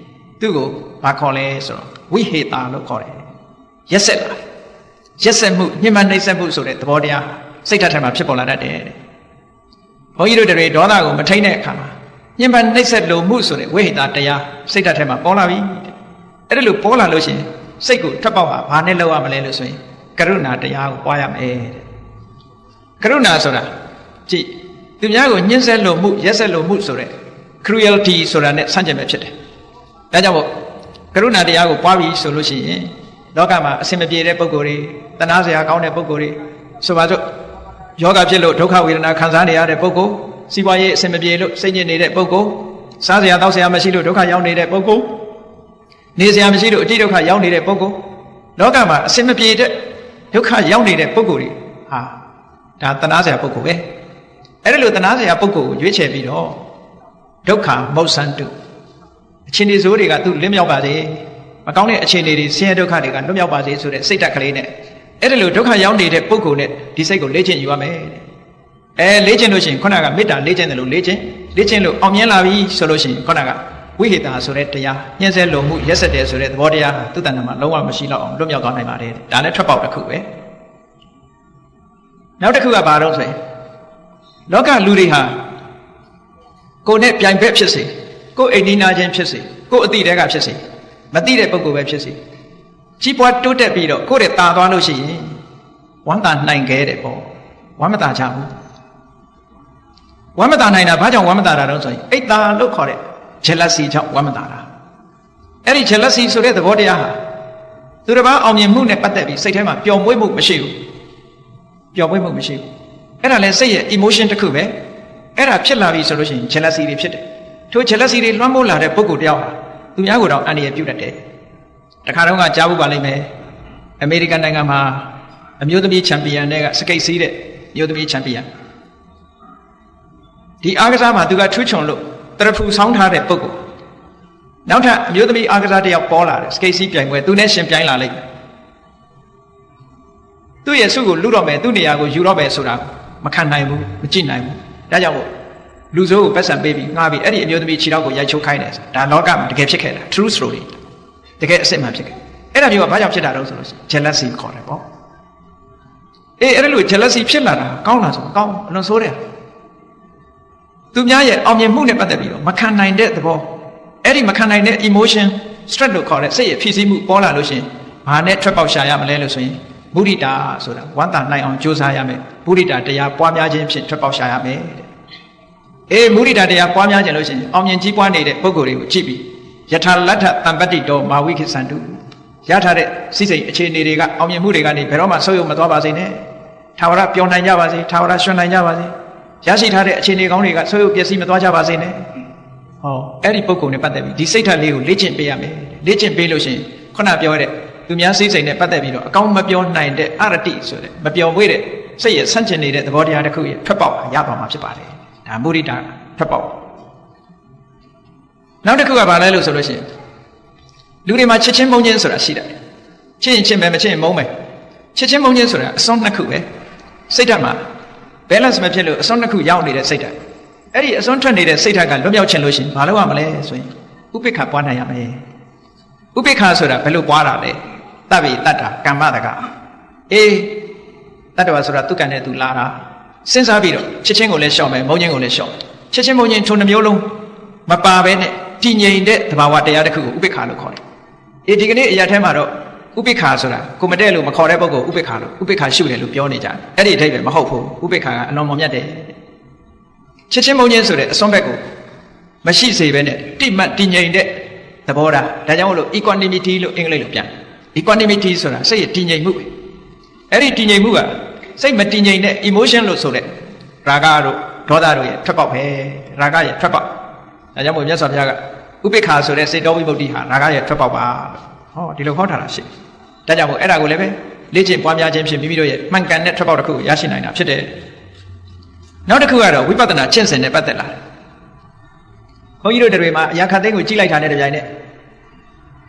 ်သူ့ကိုဘာခေါ်လဲဆိုတော့ဝိဟေတာလို့ခေါ်တယ်ရက်ဆက်လာရက်ဆက်မှုညှဉ်းပန်းနှိပ်စက်မှုဆိုတဲ့သဘောတရားစိတ်ဓာတ်ထဲမှာဖြစ်ပေါ်လာတတ်တယ်ဘုန်းကြီးတို့တွေဒေါသကိုမထိန်တဲ့အခါမှာညှဉ်းပန်းနှိပ်စက်လိုမှုဆိုတဲ့ဝိဟေတာတရားစိတ်ဓာတ်ထဲမှာပေါ်လာပြီအဲ့ဒါလို့ပေါ်လာလို့ရှိရင်စိတ်ကိုထွက်ပေါက်ဟာဘာနဲ့လောက်ရမလဲလို့ဆိုရင်ကရုဏာတရားကိုပွားရမယ်တဲ့ကရုဏာဆိုတာကြည့်သူများကိုညှဉ်းဆဲလိုမှုရက်ဆက်လိုမှုဆိုတဲ့ cruelty ဆိုတာနဲ့ဆန့်ကျင်ပဲဖြစ်တယ်ဒါကြောင့်မို့ကရုဏာတရားကိုပွားပြီးဆိုလို့ရှိရင်လောကမှာအစင်မပြေတဲ့ပုဂ္ဂိုလ်တွေတနာစရာကောင်းတဲ့ပုဂ္ဂိုလ်တွေဆိုပါစို့ယောဂဖြစ်လို့ဒုက္ခဝေဒနာခံစားနေရတဲ့ပုဂ္ဂိုလ်စီးပွားရေးအစင်မပြေလို့စိတ်ညစ်နေတဲ့ပုဂ္ဂိုလ်စားစရာတောက်စရာမရှိလို့ဒုက္ခရောက်နေတဲ့ပုဂ္ဂိုလ်နေစရာမရှိလို့အတိဒုက္ခရောက်နေတဲ့ပုဂ္ဂိုလ်လောကမှာအစင်မပြေတဲ့ဒုက္ခရောက်နေတဲ့ပုဂ္ဂိုလ်တွေဟာဒါတနာစရာပုဂ္ဂိုလ်ပဲအဲ့ဒါလို့တနာစရာပုဂ္ဂိုလ်ကိုရွေးချယ်ပြီးတော့ဒုက္ခမௌစန္တုအခြေအနေဆိုးတွေကသူ့လွတ်မြောက်ပါစေမကောင်းတဲ့အခြေအနေတွေဆင်းရဲဒုက္ခတွေကလွတ်မြောက်ပါစေဆိုတဲ့စိတ်ဓာတ်ကလေးနဲ့အဲ့ဒါလို့ဒုက္ခရောက်နေတဲ့ပုဂ္ဂိုလ်နဲ့ဒီစိတ်ကိုလေ့ကျင့်ယူရမယ်လေ့ကျင့်လို့ရှိရင်ခုနကမေတ္တာလေ့ကျင့်တယ်လို့လေ့ကျင့်လို့အောင်မြင်လာပြီဆိုလို့ရှိရင်ခုနကဝိဟေတာဆိုတဲ့တရားညှင်းဆဲလိုမှုရက်ဆက်တယ်ဆိုတဲ့သဘောတရားသူ့တဏ္ဍာမှာလုံးဝမရှိတော့အောင်လွတ်မြောက်သွားနိုင်ပါတယ်ဒါလည်းထွက်ပေါက်တစ်ခုပဲနောက်တစ်ခုကဘာတော့ဆိုရင်လောကလူတွေဟာကိုယ်နဲ့ပြိုင်ဘက်ဖြစ်စေကိုယ်အိမ်နီးနားချင်းဖြစ်စေကိုယ်အတိတဲကဖြစ်စေမသိတဲ့ပုဂ္ဂိုလ်ပဲဖြစ်စေကြီးပွားတိုးတက်ပြီးတော့ကိုယ့်ရဲ့တာသွားလို့ရှိရင်ဝမ်းသာနိုင်ခဲ့တယ်ပေါ့ဝမ်းမသာချဘူးဝမ်းမသာနိုင်တာဘာကြောင့်ဝမ်းမသာတာတော့ဆိုရင်အိတ်သာလို့ခေါ်တဲ့ jealousy ကြောင့်ဝမ်းမသာတာအဲ့ဒီ jealousy ဆိုတဲ့သဘောတရားဟာသူတစ်ပါးအောင်မြင်မှုနဲ့ပတ်သက်ပြီးစိတ်ထဲမှာပျော်မွေ့မှုမရှိဘူးပျော်မွေ့မှုမရှိဘူးအဲ့ဒါလည်းစိတ်ရဲ့ emotion တစ်ခုပဲအဲ့ဒါဖြစ်လာပြီဆိုလို့ရှိရင် jealousy တွေဖြစ်တယ်ထို jealousy တွေလွှမ်းမိုးလာတဲ့ပုဂ္ဂိုလ်တယောက်ဟာသူများကိုတော့အန္တရာယ်ပြုတတ်တယ်တခါတော့ကကြားဖို့ပါလိမ့်မယ်အမေရိကန်နိုင်ငံမှာအမျိုးသမီးချန်ပီယံတွေကစကိတ်စီးတဲ့အမျိုးသမီးချန်ပီယံဒီအားကစားမှာသူကထူးချွန်လို့တရဖူဆောင်းထားတဲ့ပုဂ္ဂိုလ်နောက်ထပ်အမျိုးသမီးအားကစားတယောက်ပေါ်လာတယ်စကိတ်စီးပြိုင်ပွဲသူနဲ့ရှင်ပြိုင်လာလိုက်သူ့ရဲ့စုကိုလူတော့မယ်သူ့နေရာကိုယူတော့မယ်ဆိုတာမခံနိုင်ဘူးမကြည့်နိုင်ဘူးဒါကြောင့်မို့လူစိုးကိုပတ်စံပေးပြီးငှားပြီးအဲ့ဒီအမျိုးသမီးခြေထောက်ကိုရိုက်ချိုးခိုင်းတယ်ဒါလောကမှာတကယ်ဖြစ်ခဲ့တာ true story တကယ်အစစ်မှန်ဖြစ်ခဲ့အဲ့ဒါမျိုးကဘာကြောင့်ဖြစ်တာတော့ဆိုလို့ jealousy ခေါ်တယ်ပေါ့အေးအဲ့လို jealousy ဖြစ်လာတာကောင်းလားဆိုကောင်းအလွန်ဆိုးတယ်သူများရဲ့အောင်မြင်မှုနဲ့ပတ်သက်ပြီးတော့မခံနိုင်တဲ့သဘောအဲ့ဒီမခံနိုင်တဲ့ emotion stress လို့ခေါ်တဲ့စိတ်ရဲ့ဖြစ်စည်းမှုပေါ်လာလို့ရှိရင်ဘာနဲ့ထွက်ပေါက်ရှာရမလဲလို့ဆိုရင်မုဒိတာဆိုတာဝမ်းသာနိုင်အောင်ကြိုးစားရမယ်မုဒိတာတရားပွားများခြင်းဖြင့်ထွက်ပေါက်ရှာရမယ်အေးမုဒိတာတရားပွားများခြင်းလို့ရှိရင်အောင်မြင်ကြီးပွားနေတဲ့ပုဂ္ဂိုလ်တွေကိုကြည့်ပြီးယထာလတ္ထတံပတ္တိတောမာဝိခိသန္တုရထားတဲ့စိစိတ်အခြေအနေတွေကအောင်မြင်မှုတွေကနေဘယ်တော့မှဆုတ်ယုတ်မသွားပါစေနဲ့ထာဝရပျော်နိုင်ကြပါစေထာဝရရွှင်နိုင်ကြပါစေရရှိထားတဲ့အခြေအနေကောင်းတွေကဆုတ်ယုတ်ပျက်စီးမသွားကြပါစေနဲ့ဟောအဲ့ဒီပုဂ္ဂိုလ်နဲ့ပတ်သက်ပြီးဒီစိတ်ဓာတ်လေးကိုလေ့ကျင့်ပေးရမယ်လေ့ကျင့်ပေးလို့ရှိရင်ခုနပြောတဲ့သူများစိစိတ်နဲ့ပတ်သက်ပြီးတော့အကောင်းမပြောနိုင်တဲ့အရတိဆိုတဲ့မပြောမွေးတဲ့စိတ်ရဲ့ဆန့်ကျင်နေတဲ့သဘောတရားတစ်ခုရဲ့ထွက်ပေါက်ရပါမှာဖြစ်ပါတယ်ဒါမုဒိတာထွက်ပေါက် နောက်တစ်ခုကဘာလဲလို့ဆိုလို့ရှိရင်လူတွေမှာချစ်ချင်းမုန်းချင်းဆိုတာရှိတယ်ချစ်ရင်ချစ်မယ်မချစ်ရင်မုန်းမယ်ချစ်ချင်းမုန်းချင်းဆိုတာအစွန်းနှစ်ခုပဲစိတ်ဓာတ်မှာ balance မဖြစ်လို့အစွန်းနှစ်ခုရောက်နေတဲ့စိတ်ဓာတ်အဲ့ဒီအစွန်းထွက်နေတဲ့စိတ်ဓာတ်ကလွတ်မြောက်ခြင်းလို့ရှိရင်ဘာလုပ်ရမလဲဆိုရင်ဥပိ္ပခပွားနိုင်ရမယ်ဥပိ္ပခဆိုတာဘယ်လိုပွားတာလဲတပ္ပိတတ္တာကမ္မတကအေးတတ္တဝါဆိုတာသူကံနဲ့သူလာတာစဉ်းစားပြီးတော့ချစ်ချင်းကိုလည်းရှော့မယ်မုန်းချင်းကိုလည်းရှော့ချစ်ချင်းမုန်းချင်းထုံနှမျိုးလုံးမပါဘဲနဲ့တည်ငြိမ်တဲ့သဘာဝတရားတစ်ခုကိုဥပိ္ပခလို့ခေါ်တယ်အေးဒီကနေ့အရာထဲမှာတော့ဥပိ္ပခဆိုတာကိုမတဲ့လို့မခေါ်တဲ့ပုဂ္ဂိုလ်ဥပိ္ပခလို့ဥပိ္ပခရှုတယ်လို့ပြောနေကြတယ်အဲ့ဒီအဓိပ္ပာယ်မဟုတ်ဘူးဥပိ္ပခကအလွန်မမြတ်တယ်ချစ်ချင်းမုန်းချင်းဆိုတဲ့အစွန်းဘက်ကိုမရှိစေဘဲနဲ့တိမှတ်တည်ငြိမ်တဲ့သဘောထားဒါကြောင့်မလို့ equanimity လို့အင်္ဂလိပ်လိုပြန် equanimity ဆိုတာစိတ်ရဲ့တည်ငြိမ်မှုပဲအဲ့ဒီတည်ငြိမ်မှုကစိတ်မတည်ငြိမ်တဲ့ emotion လို့ဆိုတဲ့ရာဂတို့ဒေါသတို့ရဲ့ထွက်ပေါက်ပဲရာဂရဲ့ထွက်ပေါက်ဒါကြောင့်မို့မြတ်စွာဘုရားကဥပိ္ပခဆိုတဲ့စေတောဝိမု ക്തി ဟာရာဂရဲ့ထွက်ပေါက်ပါဟောဒီလိုဟောထားတာရှိဒါကြောင့်မို့အဲ့ဒါကိုလည်းပဲလေ့ကျင့်ပွားများခြင်းဖြင့်မိမိတို့ရဲ့မှန်ကန်တဲ့ထွက်ပေါက်တစ်ခုကိုရရှိနိုင်တာဖြစ်တယ်နောက်တစ်ခုကတော့ဝိပဿနာကျင့်စဉ်နဲ့ပတ်သက်လာတယ်ဘုန်းကြီးတို့တွေမှာအရာခတ်သိမ်းကိုကြည့်လိုက်တာနဲ့တပြိုင်နက်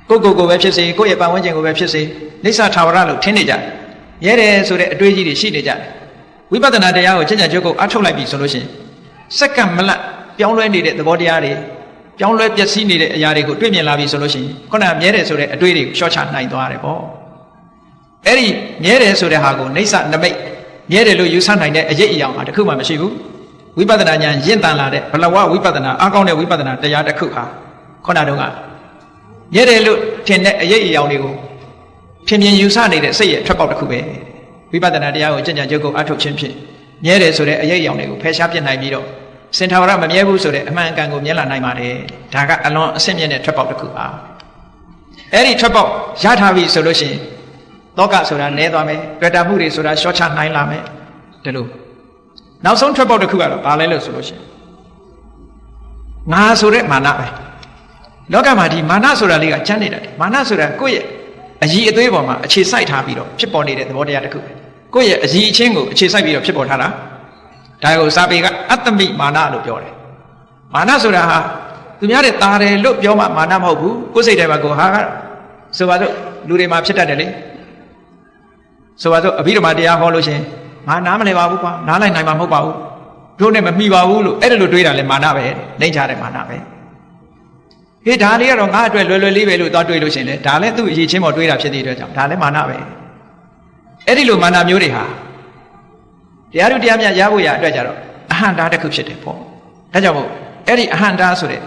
ကိုပဲဖြစ်စေကိုယ့်ရဲ့ပတ်ဝန်းကျင်ကိုပဲဖြစ်စေနိစ္စထာဝရလို့ထင်နေကြတယ်ရဲတယ်ဆိုတဲ့အတွေးကြီးတွေရှိနေကြတယ်ဝိပဿနာတရားကိုကျင့်ကြံကြိုးကုပ်အထုတ်လိုက်ပြီဆိုလို့ရှိရင်စက္ကန့်မလတ်ပြောင်းလဲနေတဲ့သဘောတရားတွေပြောင်းလဲပျက်စီးနေတဲ့အရာတွေကိုတွေ့မြင်လာပြီဆိုလို့ရှိရင်ခုနကမြဲတယ်ဆိုတဲ့အတွေးတွေကိုရှော့ချနိုင်သွားတယ်ပေါ့အဲ့ဒီမြဲတယ်ဆိုတဲ့ဟာကိုနိစ္စနမိတ်မြဲတယ်လို့ယူဆနိုင်တဲ့အရေးအယောင်ဟာတခုမှမရှိဘူးဝိပဿနာဉာဏ်ရင့်တန်လာတဲ့ဘလဝဝိပဿနာအကောင်းတဲ့ဝိပဿနာတရားတစ်ခုဟာခုနတုန်းကမြဲတယ်လို့ထင်တဲ့အရေးအယောင်တွေကိုဖြင်းဖြင်းယူဆနေတဲ့စိတ်ရဲ့ထွက်ပေါက်တစ်ခုပဲဝိပဿနာတရားကိုကျင့်ကြံကြိုးကုပ်အထုတ်ခြင်းဖြင့်မြဲတယ်ဆိုတဲ့အရေးအယောင်တွေကိုဖယ်ရှားပြစ်နိုင်ပြီးတော့စင်ထာဝရမမြဲဘူးဆိုတဲ့အမှန်အကန်ကိုမြင်လာနိုင်ပါတယ်ဒါကအလွန်အဆင့်မြင့်တဲ့ထွက်ပေါက်တစ်ခုပါအဲ့ဒီထွက်ပေါက်ရထားပြီဆိုလို့ရှိရင်တောကဆိုတာနည်းသွားမယ်တွေ့တာမှုတွေဆိုတာရှော့ချနိုင်လာမယ်ဒီလိုနောက်ဆုံးထွက်ပေါက်တစ်ခုကတော့ဘာလဲလို့ဆိုလို့ရှိရင်ငါဆိုတဲ့မာနပဲလောကမှာဒီမာနဆိုတာလေးကကျမ်းနေတာမာနဆိုတာကိုယ့်ရဲ့အည်အသွေးပေါ်မှာအခြေစိုက်ထားပြီးတော့ဖြစ်ပေါ်နေတဲ့သဘောတရားတစ်ခုပဲကိုယ့်ရဲ့အည်အချင်းကိုအခြေစိုက်ပြီးတော့ဖြစ်ပေါ်ထားတာဒါကိုစာပေကအတ္တမိမာနလို့ပြောတယ်မာနဆိုတာဟာသူများတဲ့တာတယ်လို့ပြောမှမာနမဟုတ်ဘူးကိုယ်စိတ်ထဲမှာကိုဟာကဆိုပါစို့လူတွေမှာဖြစ်တတ်တယ်လေဆိုပါစို့အဘိဓမ္မာတရားဟောလို့ရှင်ငါနားမလည်ပါဘူးကွာနားလိုက်နိုင်မှာမဟုတ်ပါဘူးတို့နဲ့မမှီပါဘူးလို့အဲ့ဒါလိုတွေးတာလဲမာနပဲနှိမ့်ချတဲ့မာနပဲဟေးဒါလေးကတော့ငါအတွက်လွယ်လွယ်လေးပဲလို့သွားတွေးလို့ရှင်လေဒါလည်းသူ့အရေးချင်းပေါ်တွေးတာဖြစ်တဲ့အတွက်ကြောင့်ဒါလည်းမာနပဲအဲ့ဒီလိုမာနမျိုးတွေဟာတရားတို့တရားမြတ်ရဖို့ရအတွက်ကြတော့အဟံတာတစ်ခုဖြစ်တယ်ပေါ့ဒါကြောင့်မို့အဲ့ဒီအဟံတာဆိုတဲ့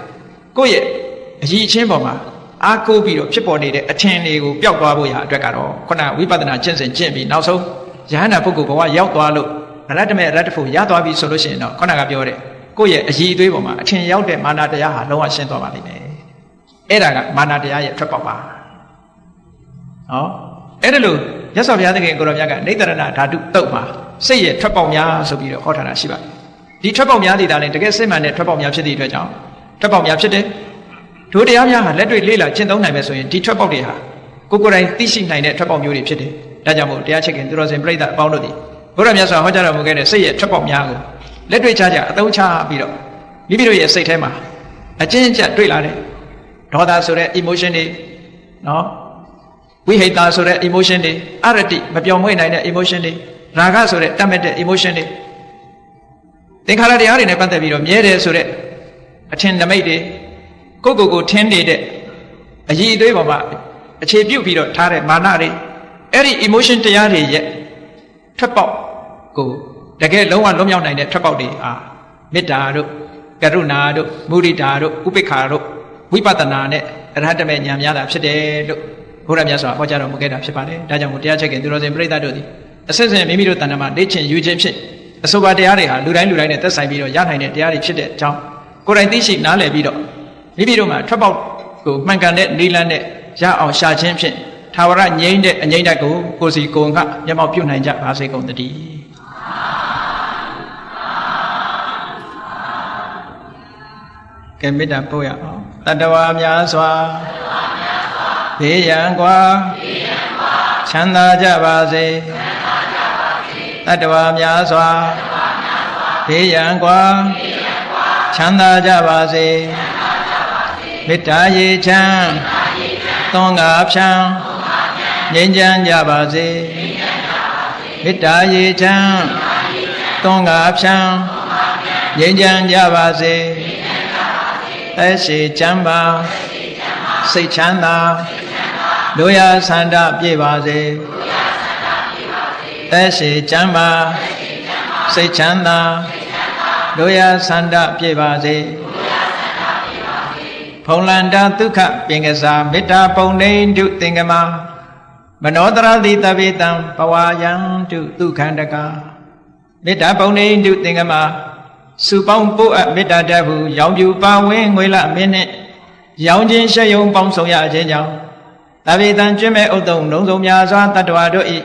ကိုယ့်ရဲ့အရေးချင်းပေါ်မှာအားကိုးပြီးတော့ဖြစ်ပေါ်နေတဲ့အထင်တွေကိုပျောက်သွားဖို့ရအတွက်ကတော့ခုနဝိပဿနာကျင့်စဉ်ကျင့်ပြီးနောက်ဆုံးယဟန္တာပုဂ္ဂိုလ်ဘဝရောက်သွားလို့ရတ္တမေရတ္တဖို့ရသွားပြီဆိုလို့ရှိရင်တော့ခုနကပြောတဲ့ကိုယ့်ရဲ့အရေးအသွေးပေါ်မှာအထင်ရောက်တဲ့မာနတရားဟာလုံးဝရှင်းသွားပါလိမ့်မယ်အဲ့ဒါကမာနတရားရဲ့ထွက်ပေါက်ပါဟောအဲ့ဒါလို့မြတ်စွာဘုရားသခင်ကိုရောမြတ်ကနေတရဏဓာတုတုတ်မှာစိတ်ရဲ့ထွက်ပေါက်များဆိုပြီးတော့ဟောထားတာရှိပါတယ်ဒီထွက်ပေါက်များနေတာလည်းတကယ်စိတ်မှန်တဲ့ထွက်ပေါက်များဖြစ်တဲ့အတွက်ကြောင့်ထွက်ပေါက်များဖြစ်တယ်ဒုတရားများဟာလက်တွေ့လေးလာကျင့်သုံးနိုင်မယ်ဆိုရင်ဒီထွက်ပေါက်တွေဟာကိုယ်ကိုယ်တိုင်သိရှိနိုင်တဲ့ထွက်ပေါက်မျိုးတွေဖြစ်တယ်ဒါကြောင့်မို့တရားချစ်ခင်သူတော်စင်ပြိဿအပေါင်းတို့ဒီဘုရားမြတ်စွာဟောကြားတော်မူခဲ့တဲ့စိတ်ရဲ့ထွက်ပေါက်များကိုလက်တွေ့ချအသုံးချပြီးတော့မိမိတို့ရဲ့စိတ်ထဲမှာအကျဉ်းအကျပ်တွေ့လာတဲ့ဒေါသဆိုတဲ့ emotion တွေနော်ဝိဟိတဆိုတဲ့ emotion တွေအရတိမပြောင်းမွေ့နိုင်တဲ့ emotion တွေရာဂဆိုတဲ့တတ်မဲ့တဲ့ emotion တွေသင်္ခါရတရားတွေနဲ့ပတ်သက်ပြီးတော့မြဲတယ်ဆိုတဲ့အထင်နမိတ်တွေကိုထင်းနေတဲ့အည်အသွေးပေါ်မှာအခြေပြုပြီးတော့ထားတဲ့မာနတွေအဲ့ဒီ emotion တရားတွေရဲ့ထွက်ပေါက်ကိုတကယ်လုံးဝလွတ်မြောက်နိုင်တဲ့ထွက်ပေါက်တွေဟာမေတ္တာတို့ကရုဏာတို့မုဒိတာတို့ဥပေက္ခတို့ဝိပဿနာနဲ့အရဟတမေဉာဏ်များတာဖြစ်တယ်လို့ဘုရားမြတ်စွာဟောကြားတော်မူခဲ့တာဖြစ်ပါတယ်ဒါကြောင့်မို့တရားချက်ခင်သူတော်စင်ပြိဿတို့သည်အစစ်အစစ်မိမိတို့တဏ္ဍာမှာလေ့ကျင့်ယူခြင်းဖြင့်အဆိုပါတရားတွေဟာလူတိုင်းနဲ့သက်ဆိုင်ပြီးတော့ရနိုင်တဲ့တရားတွေဖြစ်တဲ့အကြောင်းကိုယ်တိုင်သိရှိနားလည်ပြီးတော့မိမိတို့မှာထွက်ပေါက်ကိုမှန်ကန်တဲ့နိလန်းနဲ့ရအောင်ရှာခြင်းဖြင့်ထာဝရငြိမ်းတဲ့အငြိမ့်တက်ကိုကိုယ်စီကိုယ်ငှမျက်မှောက်ပြုနိုင်ကြပါစေကုန်သတည်းကဲမေတ္တာပို့ရအောင်တတ္တဝါများစွာဘေးရန်ကွာချမ်းသာကြပါစေတတ္တဝါများစွာဘေးရန်ကွာချမ်းသာကြပါစေ မေတ္တာရေချမ်းသွန်ငါဖြံငြိမ်းချမ်းကြပါစေမေတ္တာရေချမ်းသွန်ငါဖြံငြိမ်းချမ်းကြပါစေသက်ရှိချမ်းပါစိတ်ချမ်းသာတို့ရဆန္ဒပြည့်ပါစေသက်ရှိချမ်းပါစိတ်ချမ်းသာတို့ရဆန္ဒပြည့်ပါစေဖုံလန္တာဒုက္ခပင်ကစားမေတ္တာပုံနေတုသင်္ကမမနောတရတိတပိတံဘဝယံတုဒုက္ခန္တကမေတ္တာပုံနေတုသင်္ကမစုပေါင်းပို့အပ်မေတ္တာတတ်ဟုရောင်ပြူပါဝင်းငွေလမင်းနှင့်ရောင်ချင်းရှက်ယုံပေါင်းဆောင်ရခြင်းကြောင့်တပိတံကျွမ်းမဲ့ဥဒ္ဒုံလုံးစုံများစွာတတ္တဝါတို့၏